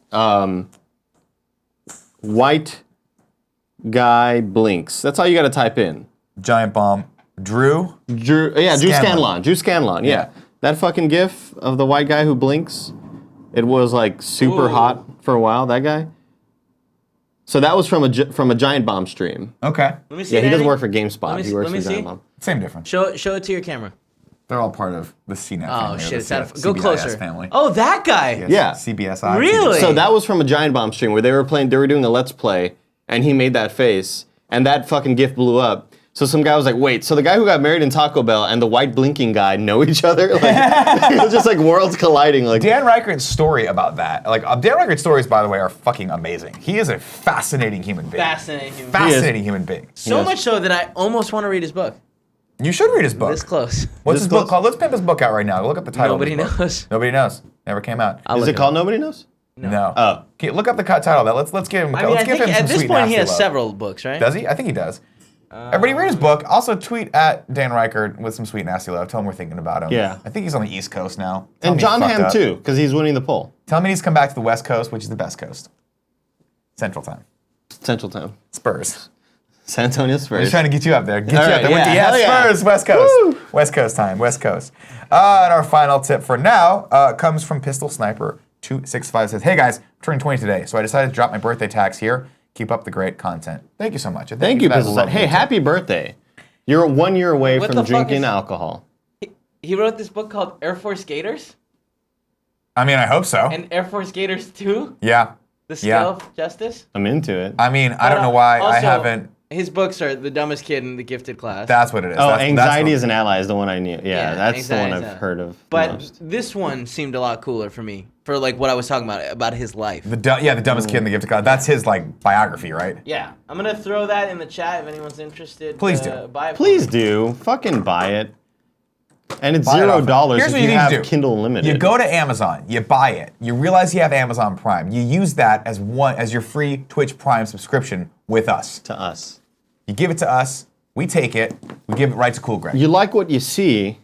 S3: White guy blinks. That's all you got to type in.
S1: Giant Bomb. Drew?
S3: Drew
S1: Scanlon.
S3: Scanlon. Yeah.
S1: Yeah.
S3: That fucking GIF of the white guy who blinks. It was like super
S5: Ooh.
S3: hot for a while. That guy. So that was from a Giant Bomb stream.
S1: Okay.
S5: Let me see.
S3: Yeah, he
S5: it,
S3: doesn't
S5: Andy.
S3: work for GameSpot.
S5: Let
S3: He works
S5: me
S3: for Giant
S5: see.
S3: Bomb.
S1: Same difference.
S5: Show it to your camera.
S1: They're all part of the CNET family.
S5: Oh
S1: or
S5: shit!
S1: the
S5: It's that.
S1: CBIS
S5: Go closer.
S1: family.
S5: Oh, that guy.
S1: Yes,
S3: Yeah.
S1: CBSI.
S5: Really?
S3: So that was from a Giant Bomb stream where they were doing a Let's Play, and he made that face, and that fucking GIF blew up. So some guy was like, wait, so the guy who got married in Taco Bell and the white blinking guy know each other? Like, it was just like worlds colliding. Like,
S1: Dan Reichert's story about that, Dan Reichert's stories, by the way, are fucking amazing. He is a fascinating human being.
S5: Fascinating human.
S1: Fascinating human being.
S5: So
S3: Yes.
S5: much so that I almost want to read his book.
S1: You should read his book.
S5: This close.
S1: What's
S3: This
S1: his book
S3: close?
S1: called? Let's pimp his book out right now. Look up the title.
S5: Nobody
S1: of his book.
S5: knows.
S1: Nobody knows. Never came out.
S5: I'll
S3: is
S5: look
S3: it
S5: it
S3: called
S5: up.
S3: Nobody Knows?
S1: No.
S3: Oh.
S1: Okay, look up the title of that. Let's give him.
S5: I mean,
S1: let's
S5: I
S1: give
S5: think
S1: him some
S5: at this
S1: sweet
S5: point he
S1: nasty
S5: has
S1: love.
S5: several books, right?
S1: Does he? I think he does. Everybody read his book. Also tweet at Dan Reichert with some sweet nasty love. Tell him we're thinking about him.
S3: Yeah.
S1: I think he's on the East Coast now. Tell him
S3: And
S1: he
S3: John
S1: fucked
S3: Hamm
S1: up.
S3: too, because he's winning the poll.
S1: Tell him he needs to come back to the West Coast, which is the best coast. Central Time.
S3: Central Time.
S1: Spurs.
S3: San Antonio
S1: We're
S3: Spurs.
S1: just trying to get you up there. Get
S3: All
S1: you
S3: right,
S1: up there.
S3: yeah,
S1: Yeah,
S3: hell yeah.
S1: Spurs, West Coast. West Coast time, West Coast. And our final tip for now comes from Pistol Sniper 265. Says, hey guys, I'm turning 20 today, so I decided to drop my birthday tax here. Keep up the great content. Thank you so much. And
S3: Thank you,
S1: for that
S3: Pistol Sniper.
S1: lovely
S3: Hey,
S1: tip.
S3: happy birthday. You're 1 year away
S5: What
S3: from
S5: the fuck
S3: drinking
S5: is-
S3: alcohol.
S5: He wrote this book called Air Force Gators
S1: I mean, I hope so.
S5: and Air Force Gators 2,
S1: Yeah.
S5: The Scale of Justice.
S3: I'm into it.
S1: I mean, I don't know why I
S5: Also,
S1: haven't.
S5: His books are The Dumbest Kid in the Gifted Class.
S1: That's what it is.
S3: Oh,
S1: that's
S3: Anxiety
S1: what-
S3: is an Ally is the one I knew. Yeah, that's the one
S5: Anxiety is
S3: I've
S5: a-
S3: heard of
S5: But
S3: most.
S5: this one seemed a lot cooler for me, for like what I was talking about his life.
S1: the dumbest kid in the gift of God. That's his like biography, right?
S5: Yeah, I'm gonna throw that in the chat if anyone's interested.
S1: Please
S5: to
S1: do.
S5: Buy it.
S3: Please do. Fucking buy it. And it's
S1: Buy it off
S3: $0
S1: Here's
S3: if
S1: what
S3: you
S1: need to
S3: have
S1: do.
S3: Kindle Unlimited.
S1: You go to Amazon, you buy it, you realize you have Amazon Prime, you use that as your free Twitch Prime subscription with us.
S3: to us.
S1: You give it to us, we take it, we give it right to Cool Greg.
S3: You like what you see.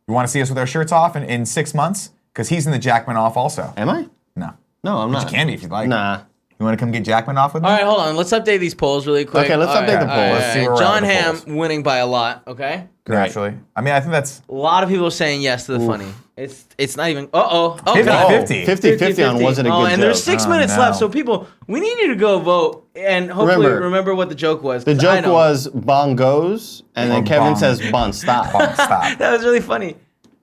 S1: You want to see us with our shirts off in 6 months? Because he's in the Jackman off also.
S3: Am I?
S1: No.
S3: No, I'm
S1: But
S3: not.
S1: you can be if you'd like.
S3: Nah.
S1: You want to come get Jackman off with me?
S5: All right, hold on. Let's update these polls really quick.
S3: Okay, let's
S5: All
S3: update the
S5: all
S3: polls.
S1: Let's see where we're at
S5: John
S1: with the
S5: Hamm
S1: polls.
S5: winning by a lot. Okay.
S1: Naturally. I mean, I think that's
S5: A lot of people saying yes to the funny. It's not even. Oh,
S1: 50-50.
S3: 50-50 on was it a good
S5: and
S3: joke.
S5: there's 6
S1: Oh,
S5: minutes
S1: no.
S5: left, so people, we need you to go vote and hopefully
S3: Remember-
S5: remember what the joke was.
S3: The
S5: 'cause I
S3: joke
S5: know.
S3: was Bong goes, and then
S1: Bong
S3: Kevin
S1: bong.
S3: says Bon stop.
S1: Stop.
S5: That was really funny.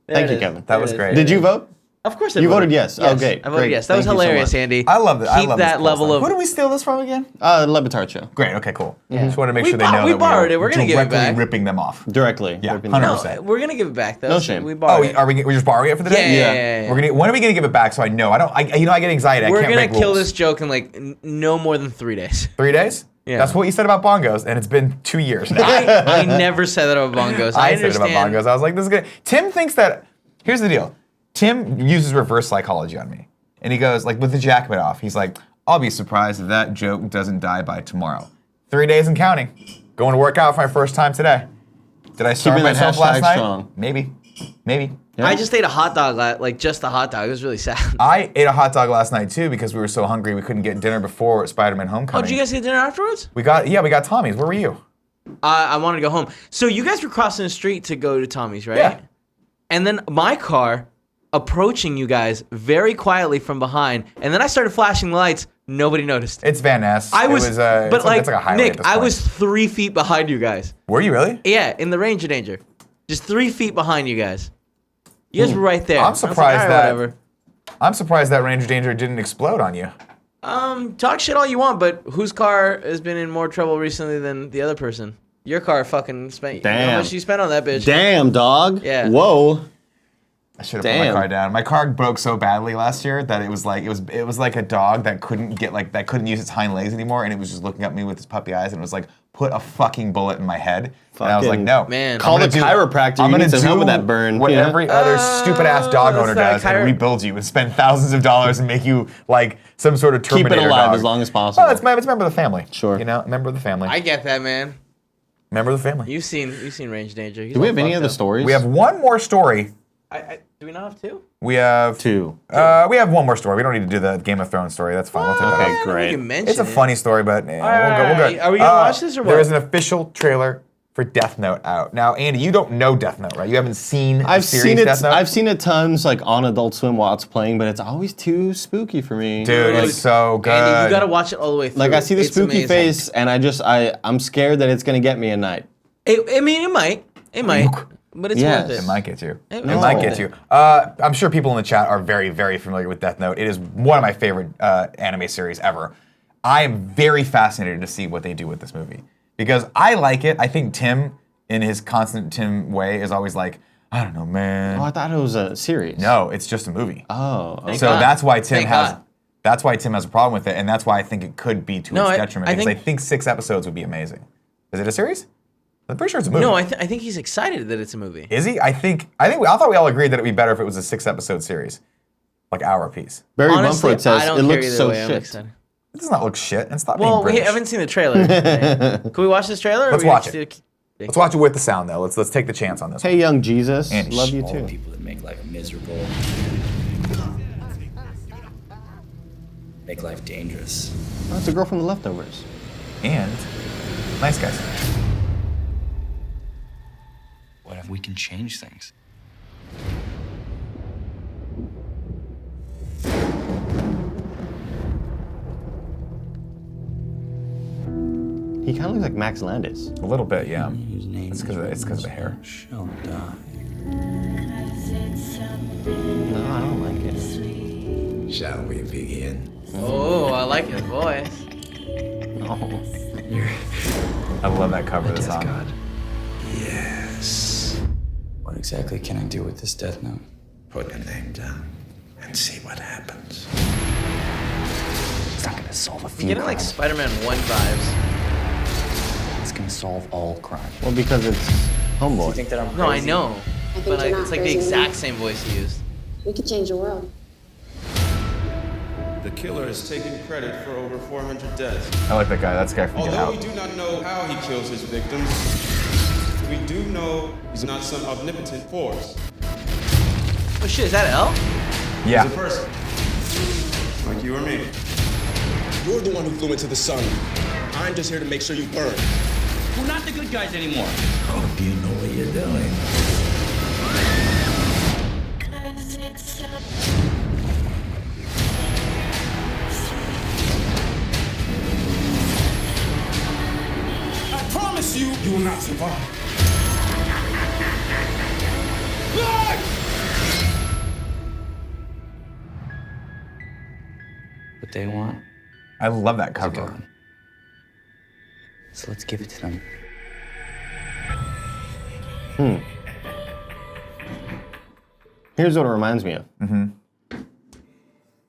S5: There
S3: Thank
S5: it
S3: you,
S5: is.
S3: Kevin.
S1: That was
S5: There it
S1: great.
S5: is.
S3: Did you vote?
S5: Of course I
S3: You
S5: voted
S3: voted yes.
S5: Yes,
S3: Okay,
S5: I voted
S3: great.
S5: yes. That was
S3: Thank you so
S5: hilarious,
S3: much.
S5: Andy.
S1: I love that.
S5: Keep that level of.
S1: Who do we steal this from again?
S3: Lebitard show.
S1: Great. Okay. Cool. Just want to make
S5: We
S1: sure they
S5: bought-
S1: know
S5: we
S1: that
S5: borrowed
S1: we
S5: it.
S1: are
S5: We're gonna give it
S1: directly
S5: back.
S1: ripping them off.
S3: Directly.
S1: Yeah,
S3: ripping
S1: 100%.
S5: No, we're gonna give it back though.
S3: No
S5: so
S3: shame.
S5: We borrowed it.
S1: Are we? We're just borrowing it for the day?
S5: Yeah.
S1: When are we gonna give it back? So I know. I get anxiety.
S5: We're
S1: I can't
S5: gonna
S1: break
S5: kill
S1: rules.
S5: this joke in like no more than 3 days.
S1: 3 days?
S5: Yeah.
S1: That's what you said about bongos, and it's been 2 years now.
S5: I never said that about bongos. I
S1: said it about
S5: understand.
S1: bongos. I was like, this is good. Tim thinks that. Here's the deal. Tim uses reverse psychology on me, and he goes like, with the jacket off. He's like, I'll be surprised if that joke doesn't die by tomorrow. 3 days and counting. Going to work out for my first time today. Did I starve
S3: Keeping that
S1: myself last
S3: hashtag
S1: night?
S3: strong.
S1: Maybe.
S3: Yeah.
S5: I just ate a hot dog, like just a hot dog. It was really sad.
S1: I ate a hot dog last night too because we were so hungry we couldn't get dinner before Spider-Man:
S5: Oh,
S1: Homecoming.
S5: did you guys get dinner afterwards?
S1: We got Tommy's. Where were you?
S5: I wanted to go home. So you guys were crossing the street to go to Tommy's, right?
S1: Yeah.
S5: And then my car approaching you guys very quietly from behind, and then I started flashing the lights. Nobody noticed.
S1: It's Van Ness.
S5: I was,
S1: it's
S5: but
S1: like, it's like a highway at
S5: Nick,
S1: this
S5: I
S1: point.
S5: was 3 feet behind you guys.
S1: Were you really?
S5: Yeah, in the range of danger, just 3 feet behind you guys. You guys were right there.
S1: I'm
S5: I was like,
S1: surprised
S5: "All right,
S1: that-
S5: whatever."
S1: I'm surprised that Ranger Danger didn't explode on you.
S5: Talk shit all you want, but whose car has been in more trouble recently than the other person? Your car fucking spent. You know how
S3: Damn.
S5: much you spent on that bitch?
S3: Damn, dog.
S5: Yeah.
S3: Whoa.
S1: I should have put my
S3: Damn.
S1: car down. My car broke so badly last year that it was like a dog that couldn't use its hind legs anymore, and it was just looking at me with its puppy eyes, and it was like, put a fucking bullet in my head. And I was like,
S3: Fucking-
S1: no.
S5: Man.
S3: Call the
S1: I'm gonna
S3: chiropractor.
S1: I'm
S3: You
S1: gonna
S3: need some
S1: do
S3: help with that burn.
S1: what
S3: you know?
S1: every other stupid ass dog
S5: that's
S1: owner
S5: not
S1: does and
S5: chiro-
S1: rebuild you and spend thousands of dollars and make you like some sort of
S3: Keep it
S1: Terminator
S3: alive
S1: dog.
S3: as long as possible.
S1: Well, it's a member of the family.
S3: Sure.
S1: You know, member of the family.
S5: I get that, man.
S1: Member of the family.
S5: You've seen Range Danger. He's
S3: Do we
S5: all
S3: have any
S5: fucked
S3: other
S5: up.
S3: stories?
S1: We have one more story.
S5: Do we not have two?
S1: We have
S3: two.
S1: We have one more story. We don't need to do the Game of Thrones story. That's fine. We'll take that
S3: Okay,
S1: out.
S3: great.
S5: You can mention
S1: It's a
S5: it.
S1: funny story, but we'll go.
S5: right. Are we gonna watch this or what?
S1: There is an official trailer for Death Note out. Now, Andy, you don't know Death Note, right? You haven't seen the
S3: I've
S1: series
S3: seen it.
S1: Death Note?
S3: I've seen it tons, like on Adult Swim while it's playing, but it's always too spooky for me.
S1: Dude, it's so good.
S5: Andy, you gotta watch it all the way through.
S3: Like I see the
S5: It's
S3: spooky
S5: amazing.
S3: face, and I'm scared that it's gonna get me at night.
S5: I mean, it might, but it's
S3: Yes.
S5: worth it.
S1: It might get you. It
S5: No.
S1: might get you. I'm sure people in the chat are very, very familiar with Death Note. It is one of my favorite anime series ever. I am very fascinated to see what they do with this movie because I like it. I think Tim, in his constant Tim way, is always like, I don't know, man.
S3: Oh, I thought it was a series.
S1: No, it's just a movie.
S3: Oh. Okay.
S1: So
S5: God.
S1: that's why Tim
S5: Thank
S1: has.
S5: God.
S1: That's why Tim has a problem with it, and that's why I think it could be to
S5: No,
S1: its
S5: I
S1: detriment. Because I
S5: think-
S1: think 6 episodes would be amazing. Is it a series? I'm pretty sure it's a movie.
S5: No, I think he's excited that it's a movie.
S1: Is he? I thought we all agreed that it'd be better if it was a 6-episode series, like hour apiece.
S3: Barry
S5: Honestly,
S3: Mumford says
S5: I
S3: it
S5: don't care
S3: looks
S5: either
S3: so
S5: way. I'm
S3: shit.
S5: excited.
S1: It does not look shit, and stop
S5: Well,
S1: being
S5: we
S1: British.
S5: haven't seen the trailer. Can we watch this trailer? or
S1: Let's
S5: we
S1: watch
S5: just
S1: it.
S5: do-
S1: Let's watch it with the sound though. Let's take the chance on this.
S3: Hey, young Jesus,
S1: Andy,
S3: love you
S6: All
S3: too.
S6: the people that make life miserable, make life dangerous.
S3: Oh, it's a girl from The Leftovers.
S1: And nice guys.
S6: What if we can change things?
S3: He kind of looks like Max Landis.
S1: A little bit, yeah.
S6: His name
S1: It's because of the hair.
S6: shall die.
S3: No, I don't like it.
S6: Shall we begin?
S5: Oh, I like his voice.
S3: No.
S1: I love that cover of the
S6: Death
S1: song.
S6: God. Yes. What exactly can I do with this death note? Put your name down and see what happens. It's not gonna solve a
S5: I'm
S6: few
S5: getting like
S6: crimes.
S5: Spider-Man 1 vibes.
S6: It's gonna solve all crime.
S3: Well, because it's Homeboy.
S6: You think that I'm crazy?
S5: No, I know.
S7: I think
S5: But
S7: you're not
S5: it's like the
S7: crazy
S5: exact
S7: enough.
S5: same voice he used.
S7: We could change the world.
S8: The killer is taking credit for over 400 deaths.
S1: I like that guy. That's the guy from Get
S8: Although
S1: Out.
S8: we do not know how he kills his victims, we do know he's not some omnipotent force.
S5: Oh shit, is that L?
S1: Yeah.
S8: He's a person. Like you or me.
S9: You're the one who flew into the sun. I'm just here to make sure you burn.
S10: We're not the good guys anymore.
S6: Hope you know what you're doing.
S9: I promise you, you will not survive.
S6: what they want.
S1: I love that
S6: is a
S1: cover.
S6: gun. So let's give it to them.
S3: Here's what it reminds me of.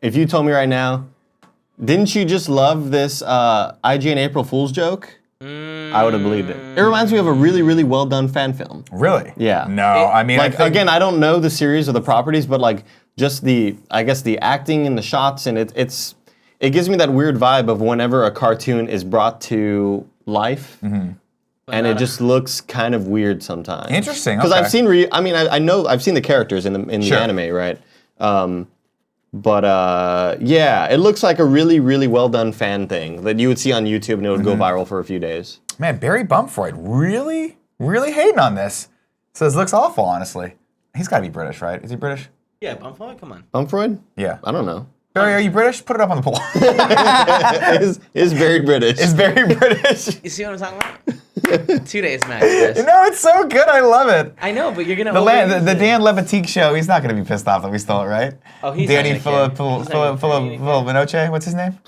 S3: If you told me right now, didn't you just love this IGN April Fool's joke? I would have believed it. It reminds me of a really, really well done fan film.
S1: Really?
S3: Yeah.
S1: No, I mean,
S3: Like, again, I don't know the series or the properties, but like just the acting and the shots, and it gives me that weird vibe of whenever a cartoon is brought to life. And it just looks kind of weird sometimes.
S1: Interesting,
S3: Because
S1: okay.
S3: I've seen, I know I've seen the characters in the
S1: Sure.
S3: anime, right? Yeah, it looks like a really, really well done fan thing that you would see on YouTube and it would go viral for a few days.
S1: Man, Barry Bumfroyd really, really hating on this. Says looks awful, honestly. He's got to be British, right? Is he British?
S5: Yeah, Bumfroyd, come on.
S3: Bumfroid?
S1: Yeah.
S3: I don't know.
S1: Barry, are you British? Put it up on the poll.
S3: Is very British.
S1: Is Barry British?
S5: You see what I'm talking about? 2 days max, guys.
S1: No, it's so good. I love it.
S5: I know, but you're gonna
S1: The Dan Levitique show, he's not going to be pissed off that we stole it, right?
S5: Oh, he's
S1: Danny
S5: not gonna care. He's not gonna care.
S1: Filipinoche, what's his name?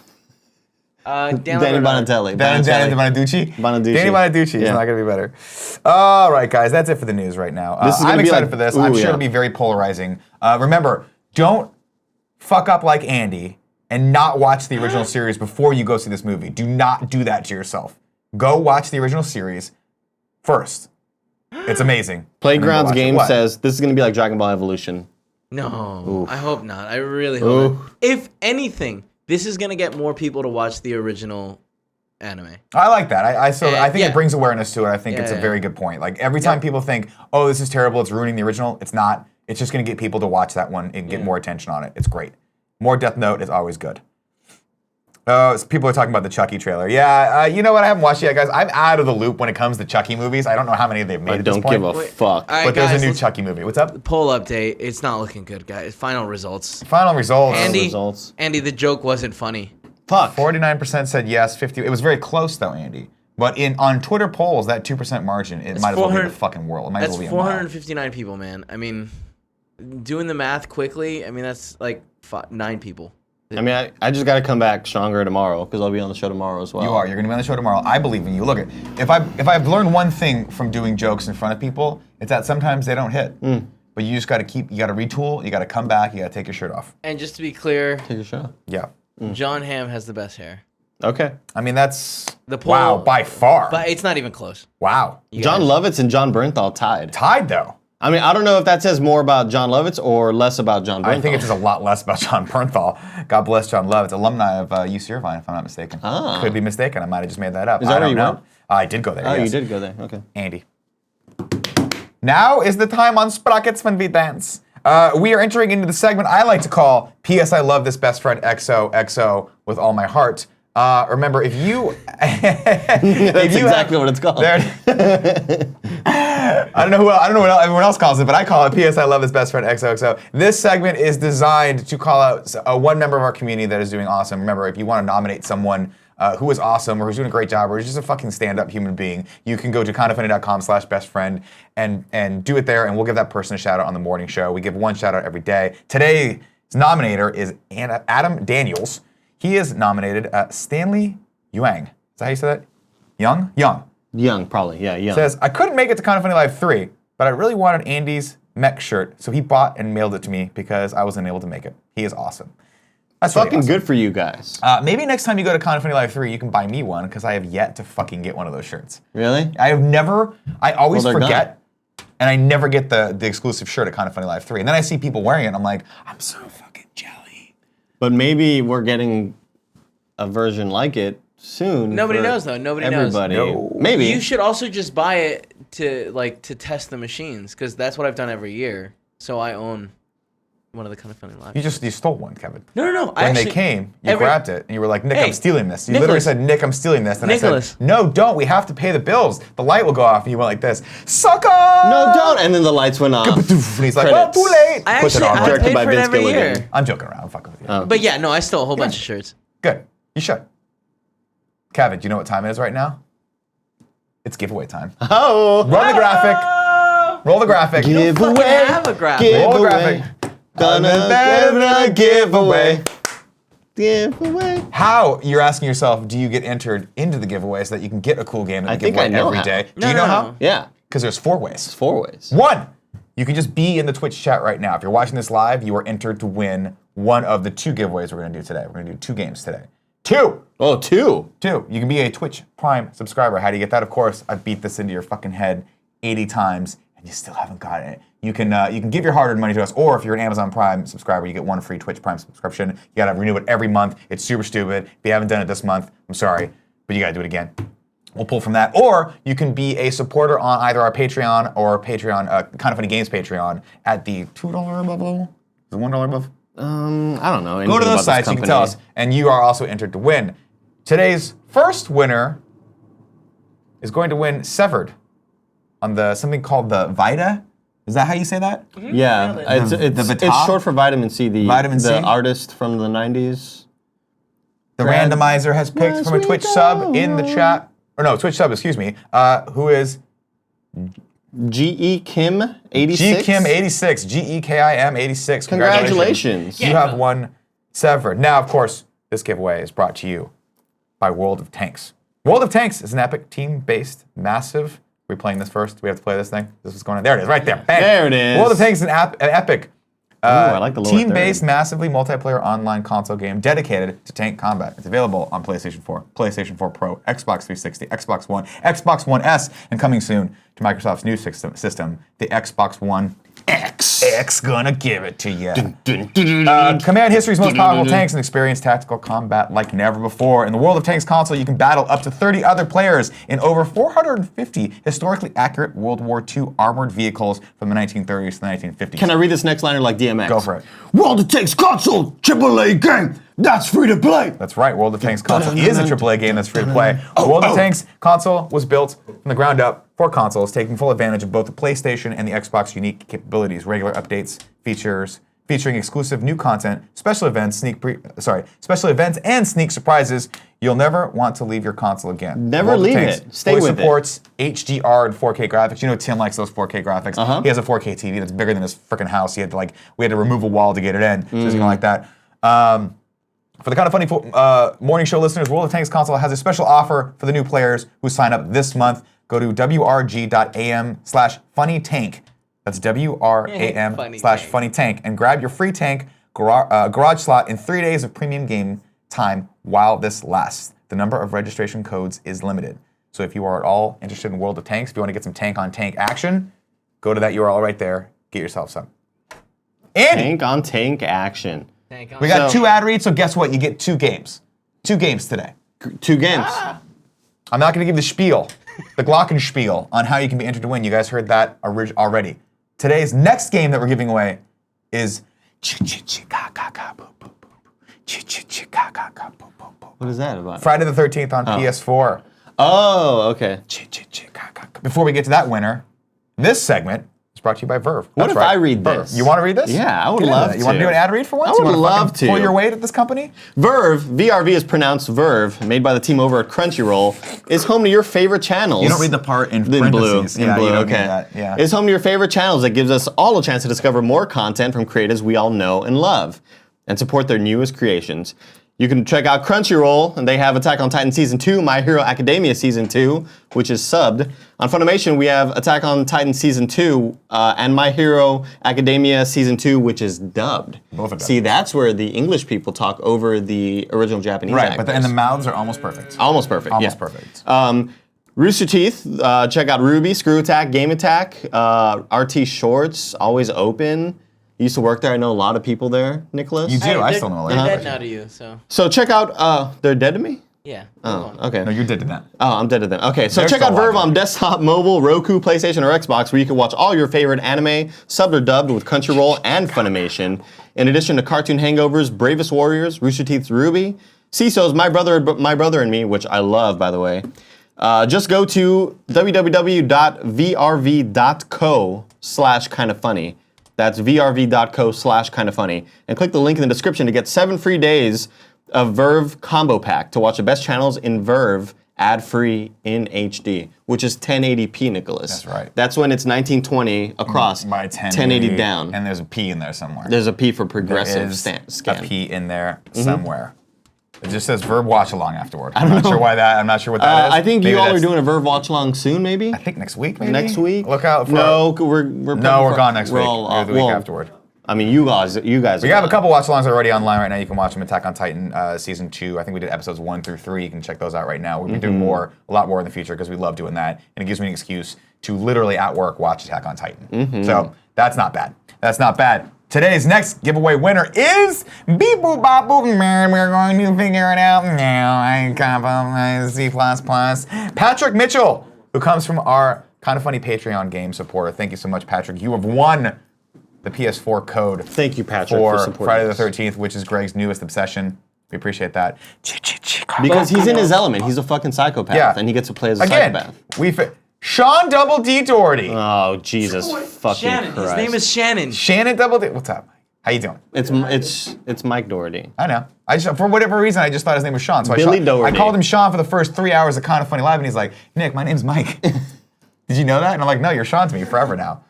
S3: Danny Bonatelli.
S1: Danny Bonaducci?
S3: Bonaducci.
S1: Danny Bonaducci is
S3: Yeah.
S1: not going to be better. All right, guys, that's it for the news right now.
S3: This is gonna
S1: I'm
S3: be
S1: excited
S3: like-
S1: for this.
S3: ooh,
S1: I'm sure
S3: yeah.
S1: it'll be very polarizing. Remember, don't fuck up like Andy and not watch the original series before you go see this movie. Do not do that to yourself. Go watch the original series first. It's amazing.
S3: Playground's
S1: And then
S3: game
S1: go watch it. What?
S3: says this is going to be like Dragon Ball Evolution.
S5: No, I hope not. I really hope not. If anything, this is gonna get more people to watch the original anime.
S1: I like that. I think
S5: yeah.
S1: it brings awareness to it. I think
S5: Yeah,
S1: it's a
S5: yeah.
S1: very good point. Like every time people think, "Oh, this is terrible. It's ruining the original." It's not. It's just going to get people to watch that one and get more attention on it. It's great. More Death Note is always good. So people are talking about the Chucky trailer. Yeah, you know what? I haven't watched it yet, guys. I'm out of the loop when it comes to Chucky movies. I don't know how many they've made
S3: I
S1: at this
S3: don't
S1: point.
S3: give a fuck.
S5: All right,
S1: But there's
S5: guys,
S1: a new
S5: let's-
S1: Chucky movie. What's up?
S5: Poll update. It's not looking good, guys. Final results.
S1: Final results.
S5: Andy,
S3: results.
S5: Andy, the joke wasn't funny.
S3: Fuck.
S1: 49% said yes. 50. It was very close though, Andy. But on Twitter polls, that 2% margin, it might as well be the
S5: 400
S1: fucking world. It might
S5: That's
S1: as well be a mile.
S5: 459 people, man. I mean, doing the math quickly, I mean, that's like 9 people.
S3: I mean, I just got to come back stronger tomorrow because I'll be on the show tomorrow as well.
S1: You are. You're gonna be on the show tomorrow. I believe in you. Look, if I've learned one thing from doing jokes in front of people, it's that sometimes they don't hit. But you just got to you got to retool. You got to come back. You got to take your shirt off.
S5: And just to be clear,
S3: Take your show.
S1: Yeah.
S5: John Hamm has the best hair.
S3: Okay.
S1: I mean, that's
S5: The poll,
S1: wow by far.
S5: But it's not even close.
S1: Wow.
S3: John Lovitz and John Bernthal tied.
S1: Tied though.
S3: I mean, I don't know if that says more about John Lovitz or less about John Bernthal.
S1: I think it says a lot less about John Bernthal. God bless John Lovitz, alumni of UC Irvine, if I'm not mistaken.
S3: Ah.
S1: Could be mistaken. I might have just made that up.
S3: Is that
S1: I
S3: where
S1: don't
S3: you
S1: know.
S3: went?
S1: I did go there.
S3: Oh,
S1: yes.
S3: you did go there. Okay.
S1: Andy. Now is the time on Sprockets when we dance. We are entering into the segment I like to call P.S. I love this best friend XOXO with all my heart. Remember, if you...
S3: That's exactly what it's called.
S1: I don't know what everyone else calls it, but I call it P.S. I love this best friend XOXO. This segment is designed to call out one member of our community that is doing awesome. Remember, if you want to nominate someone who is awesome or who's doing a great job or who's just a fucking stand-up human being, you can go to kindafunny.com/bestfriend and do it there, and we'll give that person a shout-out on the morning show. We give one shout-out every day. Today's nominator is Adam Daniels. He is nominated Stanley Yang. Is that how you say that? Young?
S3: Young, probably. Yeah, young.
S1: Says, I couldn't make it to Kinda Funny Live 3, but I really wanted Andy's mech shirt, so he bought and mailed it to me because I wasn't able to make it. He is awesome. That's really
S3: Fucking
S1: awesome.
S3: good for you guys.
S1: Maybe next time you go to Kinda Funny Live 3, you can buy me one because I have yet to fucking get one of those shirts.
S3: Really?
S1: I always
S3: Well, they're
S1: forget, and I never get the exclusive shirt at Kinda Funny Live 3. And then I see people wearing it, and I'm like, I'm so fucking jelly.
S3: But maybe we're getting a version like it soon.
S5: Nobody
S3: for
S5: knows, though. Nobody knows.
S3: everybody.
S1: No.
S3: Maybe.
S5: You should also just buy it to test the machines, because that's what I've done every year. So I own one of the Kinda Funny Live.
S1: You stole one, Kevin.
S5: No.
S1: When they came, you grabbed it, and you were like, Nick,
S5: Hey,
S1: I'm stealing this. You
S5: Nicholas.
S1: literally said, Nick, I'm stealing this. And I
S5: Nicholas.
S1: said, no, don't. We have to pay the bills. The light will go off. And you went like this, sucker!
S3: No, don't. And then the lights went off.
S1: And he's like, well,
S3: Credits.
S1: too late.
S5: I
S1: Puts it
S5: actually
S1: on.
S5: I
S3: Directed
S5: paid
S3: by
S5: for it
S3: Vince
S5: every
S3: Gilligan.
S5: year.
S1: I'm joking around. I'm fucking with you.
S3: Oh.
S5: But yeah, no, I stole a whole bunch of shirts.
S1: Good. You should. Kevin, do you know what time it is right now? It's giveaway time.
S3: Oh.
S1: Roll the graphic. Roll the graphic.
S5: Fucking have a graphic.
S1: Roll the graphic.
S3: Gonna give a giveaway. giveaway.
S1: How, you're asking yourself, do you get entered into the giveaway so that you can get a cool game in the giveaway every day? Do you know how?
S3: Yeah.
S1: Because there's 4 ways.
S3: It's 4 ways.
S1: 1, you can just be in the Twitch chat right now. If you're watching this live, you are entered to win one of the 2 giveaways we're going to do today. We're going to do 2 games today. 2.
S3: Oh, 2.
S1: 2. You can be a Twitch Prime subscriber. How do you get that? Of course, I've beat this into your fucking head 80 times, and you still haven't gotten it. You can give your hard-earned money to us, or if you're an Amazon Prime subscriber, you get 1 free Twitch Prime subscription. You gotta renew it every month. It's super stupid. If you haven't done it this month, I'm sorry, but you gotta do it again. We'll pull from that. Or you can be a supporter on either our Patreon or Patreon, Kind of Funny Games Patreon at the $2 level. Is it $1 above?
S3: I don't know.
S1: Go to those sites, you can tell us, and you are also entered to win. Today's first winner is going to win Severed on something called the Vita. Is that how you say that?
S3: Yeah, it's short for Vitamin C.
S1: Vitamin C?
S3: The artist from the 90s.
S1: The randomizer has picked from a Twitch sub in the chat. Or no, Twitch sub, excuse me. Who is
S3: G.E. Kim 86?
S1: G. Kim 86. G-E-K-I-M 86.
S3: Congratulations.
S1: You have won Severed. Now, of course, this giveaway is brought to you by World of Tanks. World of Tanks is an epic team-based massive. Are we playing this first? Do we have to play this thing? This is going on. There it is, right there. Bang.
S3: There it is.
S1: World of Tanks is an epic
S3: I like the lower
S1: team-based,
S3: third.
S1: massively multiplayer online console game dedicated to tank combat. It's available on PlayStation 4, PlayStation 4 Pro, Xbox 360, Xbox One, Xbox One S, and coming soon to Microsoft's new system, the Xbox One X. X gonna give it to you. Command history's most powerful tanks and experience tactical combat like never before. In the World of Tanks console, you can battle up to 30 other players in over 450 historically accurate World War II armored vehicles from the 1930s to the 1950s.
S3: Can I read this next liner like DMX?
S1: Go for it.
S7: World of Tanks console, AAA game, that's free to play.
S1: That's right, World of Tanks console is a AAA game that's free to play. World of Tanks console was built from the ground up for consoles, taking full advantage of both the PlayStation and the Xbox unique capabilities, regular updates, featuring exclusive new content, special events and sneak surprises. You'll never want to leave your console again.
S3: Never leave it. Stay with it.
S1: Supports HDR and 4K graphics. You know Tim likes those 4K graphics. He has a 4K TV that's bigger than his freaking house. We had to remove a wall to get it in. So he's gonna like that. For the Kind of Funny morning show listeners, World of Tanks console has a special offer for the new players who sign up this month. Go to wrg.am/funnytank. That's wram/funnytank and grab your free tank garage slot in 3 days of premium game time while this lasts. The number of registration codes is limited. So if you are at all interested in World of Tanks, if you want to get some tank-on-tank action, go to that URL right there. Get yourself some. Andy!
S3: Tank-on-tank action.
S1: We got 2 ad reads, so guess what? You get 2 games. 2 games today.
S3: 2 games.
S1: I'm not going to give the spiel, the glockenspiel, on how you can be entered to win. You guys heard that already. Today's next game that we're giving away is
S3: What is that about?
S1: Friday the 13th on PS4.
S3: Oh, okay.
S1: Before we get to that winner, this segment is brought to you by Verve.
S3: What if I read
S1: Verve.
S3: this?
S1: You want to read this?
S3: Yeah, I would
S1: Get into
S3: love
S1: that. You want to
S3: to.
S1: do an ad read for once?
S3: I would
S1: You wanna
S3: love
S1: fucking
S3: to.
S1: Pull your weight at this company?
S3: Verve, VRV is pronounced Verve, made by the team over at Crunchyroll, is home to your favorite channels.
S1: You don't read the part in
S3: blue.
S1: parentheses.
S3: In blue,
S1: you don't
S3: okay.
S1: need that. Yeah.
S3: It's home to your favorite channels that gives us all a chance to discover more content from creators we all know and love, and support their newest creations. You can check out Crunchyroll, and they have Attack on Titan Season 2, My Hero Academia Season 2, which is subbed. On Funimation, we have Attack on Titan Season 2 and My Hero Academia Season 2, which is dubbed.
S1: Both are dubbed.
S3: See, that's where the English people talk over the original Japanese actors.
S1: Right, and the mouths are almost perfect.
S3: Almost perfect,
S1: Almost
S3: yeah.
S1: perfect.
S3: Rooster Teeth, check out Ruby, Screw Attack, Game Attack, RT Shorts, always open. You used to work there. I know a lot of people there, Nicholas.
S1: You do. I still know a lot of
S5: They're
S1: people.
S5: dead now to you, so.
S3: So check out, they're dead to me?
S5: Yeah.
S3: Oh, okay.
S1: No, you're dead to that.
S3: Oh, I'm dead to them. Okay, so
S1: They're
S3: check out
S1: still
S3: Verve
S1: alive.
S3: on desktop, mobile, Roku, PlayStation, or Xbox, where you can watch all your favorite anime, subbed or dubbed with Crunchyroll and Funimation. In addition to Cartoon Hangover's Bravest Warriors, Rooster Teeth's Ruby, CISO's My Brother and Me, which I love, by the way. Just go to www.vrv.co/kindafunny. That's vrv.co/kindafunny. And click the link in the description to get 7 free days of Verve Combo Pack to watch the best channels in Verve ad-free in HD, which is 1080p, Nicholas.
S1: That's right.
S3: That's when it's 1920 across,
S1: By 1080
S3: down.
S1: And there's a P in there somewhere.
S3: There's a P for progressive
S1: There is
S3: scan.
S1: a P in there somewhere. It just says verb watch along afterward. I'm not sure why that. I'm not sure what that is.
S3: I think you all are doing a verb watch along soon, maybe.
S1: I think next week, maybe.
S3: Next week.
S1: Look out for.
S3: No, we're
S1: gone next week. The week afterward.
S3: I mean, you guys.
S1: We have a couple watch alongs already online right now. You can watch them. Attack on Titan season 2. I think we did episodes 1 through 3. You can check those out right now. We'll be doing a lot more in the future because we love doing that, and it gives me an excuse to literally at work watch Attack on Titan. So that's not bad. That's not bad. Today's next giveaway winner is Beep Boop Bop Boop. We're going to figure it out now. I got C++. Patrick Mitchell, who comes from our Kind of Funny Patreon game supporter. Thank you so much, Patrick. You have won the PS4 code.
S3: Thank you, Patrick,
S1: for Friday the 13th, which is Greg's newest obsession. We appreciate that.
S3: Because he's in his element. He's a fucking psychopath, and he gets to play as a psychopath.
S1: Sean Double D Doherty.
S3: Oh, Jesus fucking
S5: Shannon.
S3: Christ.
S5: His name is Shannon.
S1: Shannon Double D. What's up? How you doing?
S3: It's Mike Doherty.
S1: I know. I just, for whatever reason, I just thought his name was Sean. So
S3: Billy Doherty.
S1: I called him Sean for the first 3 hours of Kind of Funny Live, and he's like, Nick, my name's Mike. Did you know that? And I'm like, no, you're Sean to me forever now.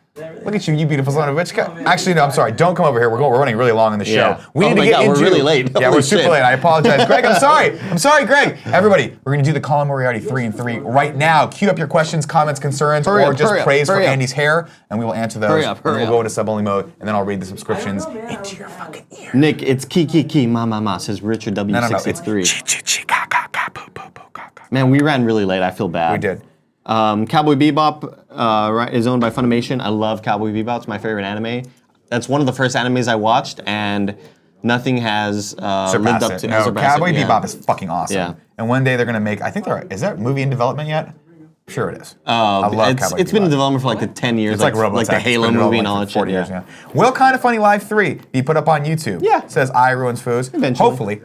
S1: Look at you, you beautiful son of a bitch. Actually, no, I'm sorry. Don't come over here. We're running really long in the show. We need to get into.
S3: We're really late.
S1: Yeah, we're super late. I apologize, Greg. I'm sorry. I'm sorry, Greg. Everybody, we're gonna do the Colin Moriarty 3 and 3 right now. Queue up your questions, comments, concerns, or just praise for Andy's hair, and we will answer those.
S3: Hurry up.
S1: We'll go into sub-only mode, and then I'll read the subscriptions into your fucking ear.
S3: Nick, it's Ki Ma, says Richard W663. Man, we ran really late. I feel bad.
S1: We did.
S3: Cowboy Bebop is owned by Funimation. I love Cowboy Bebop. It's my favorite anime. That's one of the first animes I watched, and nothing has lived up to.
S1: No, Cowboy Bebop is fucking awesome.
S3: Yeah.
S1: And one day they're gonna make. I think is that movie in development yet? Sure it is. I love Cowboy
S3: It's been in
S1: Bebop.
S3: development for like the 10 years.
S1: It's like Robotech.
S3: Like the Halo movie and all that shit.
S1: 40 years, yeah. Will Kind of Funny Live 3 be put up on YouTube?
S3: Yeah.
S1: Says I Ruins Foos.
S3: Eventually.
S1: Hopefully.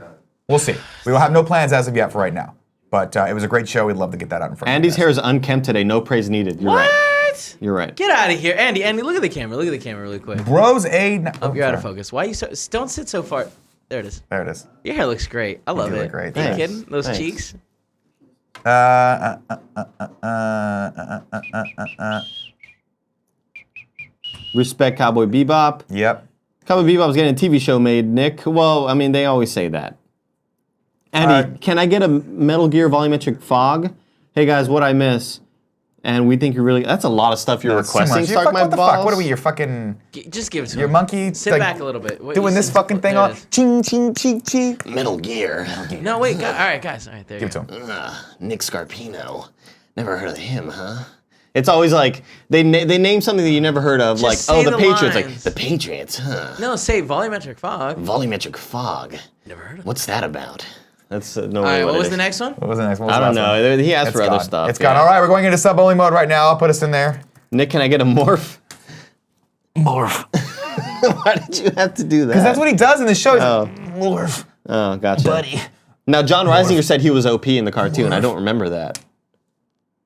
S1: We'll see. We will have no plans as of yet for right now. But it was a great show. We'd love to get that out in front of you.
S3: Andy's hair is unkempt today. No praise needed. You're right. You're right.
S5: Get out of here, Andy. Look at the camera. Look at the camera really quick.
S1: Bros
S5: you're out of focus. Why are you so? Don't sit so far. There it is.
S1: There it is.
S5: Your hair looks great. I love it.
S1: Look great.
S5: Are you kidding? Those cheeks.
S3: Respect Cowboy Bebop.
S1: Yep.
S3: Cowboy Bebop's getting a TV show made, Nick. Well, I mean, they always say that. Andy, can I get a Metal Gear volumetric fog? Hey guys, what I miss? And we think you're really. That's a lot of stuff you're requesting.
S1: What the fuck? What are we? You're fucking.
S5: Just give it to
S1: your
S5: him.
S1: monkey.
S5: Sit back a little bit.
S1: Doing this fucking thing on. Ching ching ching ching.
S3: Metal Gear.
S5: No, wait. All right, guys. All right, there you go.
S1: Give it to him.
S3: Nick Scarpino. Never heard of him, huh? It's always like they name something that you never heard of,
S5: Just
S3: like
S5: say
S3: the
S5: the
S3: Patriots,
S5: lines.
S3: like the Patriots, huh?
S5: No, say volumetric fog.
S3: Volumetric fog.
S5: Never heard of it.
S3: What's that about? That's no.
S5: All right, what was the next one?
S1: What was the next one?
S3: I don't know. He asked for other stuff.
S1: It's gone. All right, we're going into sub-only mode right now. I'll put us in there.
S3: Nick, can I get a morph?
S1: Morph.
S3: Why did you have to do that?
S1: Because that's what he does in the show.
S7: Morph.
S3: Oh, gotcha.
S7: Buddy.
S3: Now, John Reisinger said he was OP in the cartoon. I don't remember that.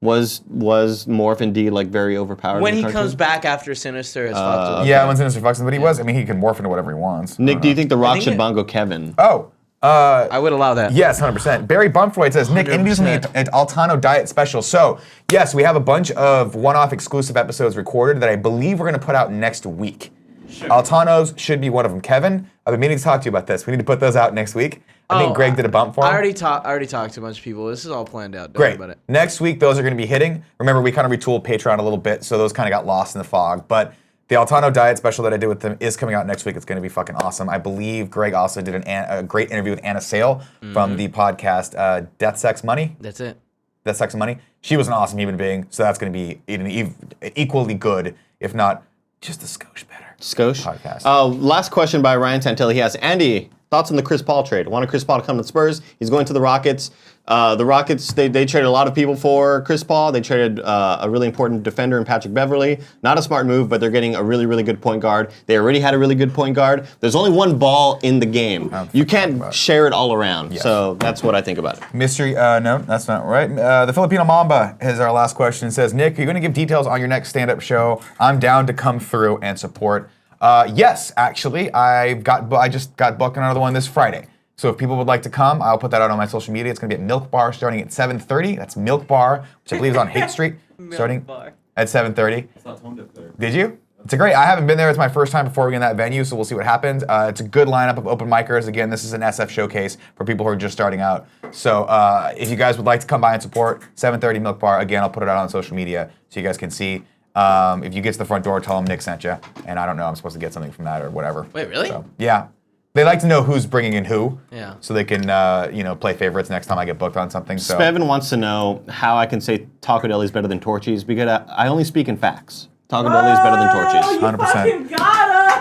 S3: Was Morph indeed like very overpowered?
S5: When
S3: in the
S5: he
S3: cartoon?
S5: comes back after Sinister has fucked him.
S1: Yeah, when Sinister fucks him, but he was. I mean, he can morph into whatever he wants.
S3: Nick, do you think The Rock should
S5: it-
S3: bongo Kevin?
S1: Oh.
S5: I would allow that.
S1: Yes, 100%. Barry Bumfroyd says, Nick, introduce me at Altano Diet Special. So, yes, we have a bunch of one-off exclusive episodes recorded that I believe we're going to put out next week. Sure. Altano's should be one of them. Kevin, I've been meaning to talk to you about this. We need to put those out next week. I think Greg did a bump for him.
S5: I already talked to a bunch of people. This is all planned out. Don't
S1: Great.
S5: worry about it.
S1: Next week, those are going to be hitting. Remember, we kind of retooled Patreon a little bit, so those kind of got lost in the fog. But the Altano Diet Special that I did with them is coming out next week. It's going to be fucking awesome. I believe Greg also did a great interview with Anna Sale from the podcast Death, Sex, Money.
S5: That's it.
S1: Death, Sex, and Money. She was an awesome human being, so that's going to be equally good, if not just a skosh better.
S3: Skosh?
S1: Podcast.
S3: Last question by Ryan Tantilli. He asks, Andy, thoughts on the Chris Paul trade? Wanted Chris Paul to come to the Spurs. He's going to the Rockets. The Rockets, they traded a lot of people for Chris Paul. They traded a really important defender in Patrick Beverley. Not a smart move, but they're getting a really, really good point guard. They already had a really good point guard. There's only one ball in the game. You can't share it all around. Yes. So that's what I think about it.
S1: Mystery, no, that's not right. The Filipino Mamba is our last question. It says, Nick, are you going to give details on your next stand-up show? I'm down to come through and support. Yes, actually, I just got booked on another one this Friday. So if people would like to come, I'll put that out on my social media. It's going to be at Milk Bar starting at 7:30. That's Milk Bar, which I believe is on Haight Street, starting at 7:30.
S11: I saw Tone Dip there.
S1: Did you? It's a great. I haven't been there. It's my first time performing in that venue, so we'll see what happens. It's a good lineup of open micers. Again, this is an SF showcase for people who are just starting out. So if you guys would like to come by and support 7:30 Milk Bar, again, I'll put it out on social media so you guys can see. If you get to the front door, tell them Nick sent you. And I don't know, I'm supposed to get something from that or whatever.
S5: Wait, really?
S1: So, yeah. They like to know who's bringing in who.
S5: Yeah.
S1: So they can, play favorites next time I get booked on something. So.
S3: Spevin wants to know how I can say Taco Deli is better than Torchy's because I only speak in facts. Taco Deli is better than Torchy's.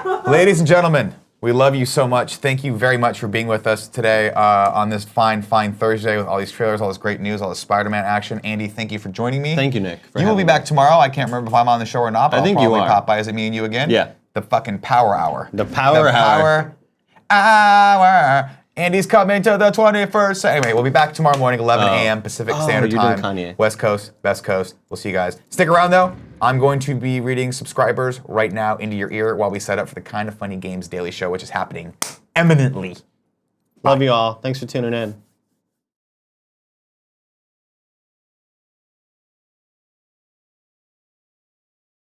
S1: 100%. Ladies and gentlemen, we love you so much. Thank you very much for being with us today on this fine Thursday with all these trailers, all this great news, all this Spider-Man action. Andy, thank you for joining me.
S3: Thank you, Nick.
S1: You will be back tomorrow. I can't remember if I'm on the show or not, but
S3: I think
S1: I'll
S3: you
S1: probably
S3: are.
S1: pop by. Is it me and you again?
S3: Yeah.
S1: The fucking Power Hour.
S3: The Power Hour.
S1: Andy's coming to the 21st. Anyway, we'll be back tomorrow morning, 11 a.m. Pacific Standard
S3: you're
S1: Time.
S3: doing Kanye.
S1: West Coast, Best Coast. We'll see you guys. Stick around though. I'm going to be reading subscribers right now into your ear while we set up for the Kind of Funny Games Daily Show, which is happening eminently.
S3: Love you all. Thanks for tuning in.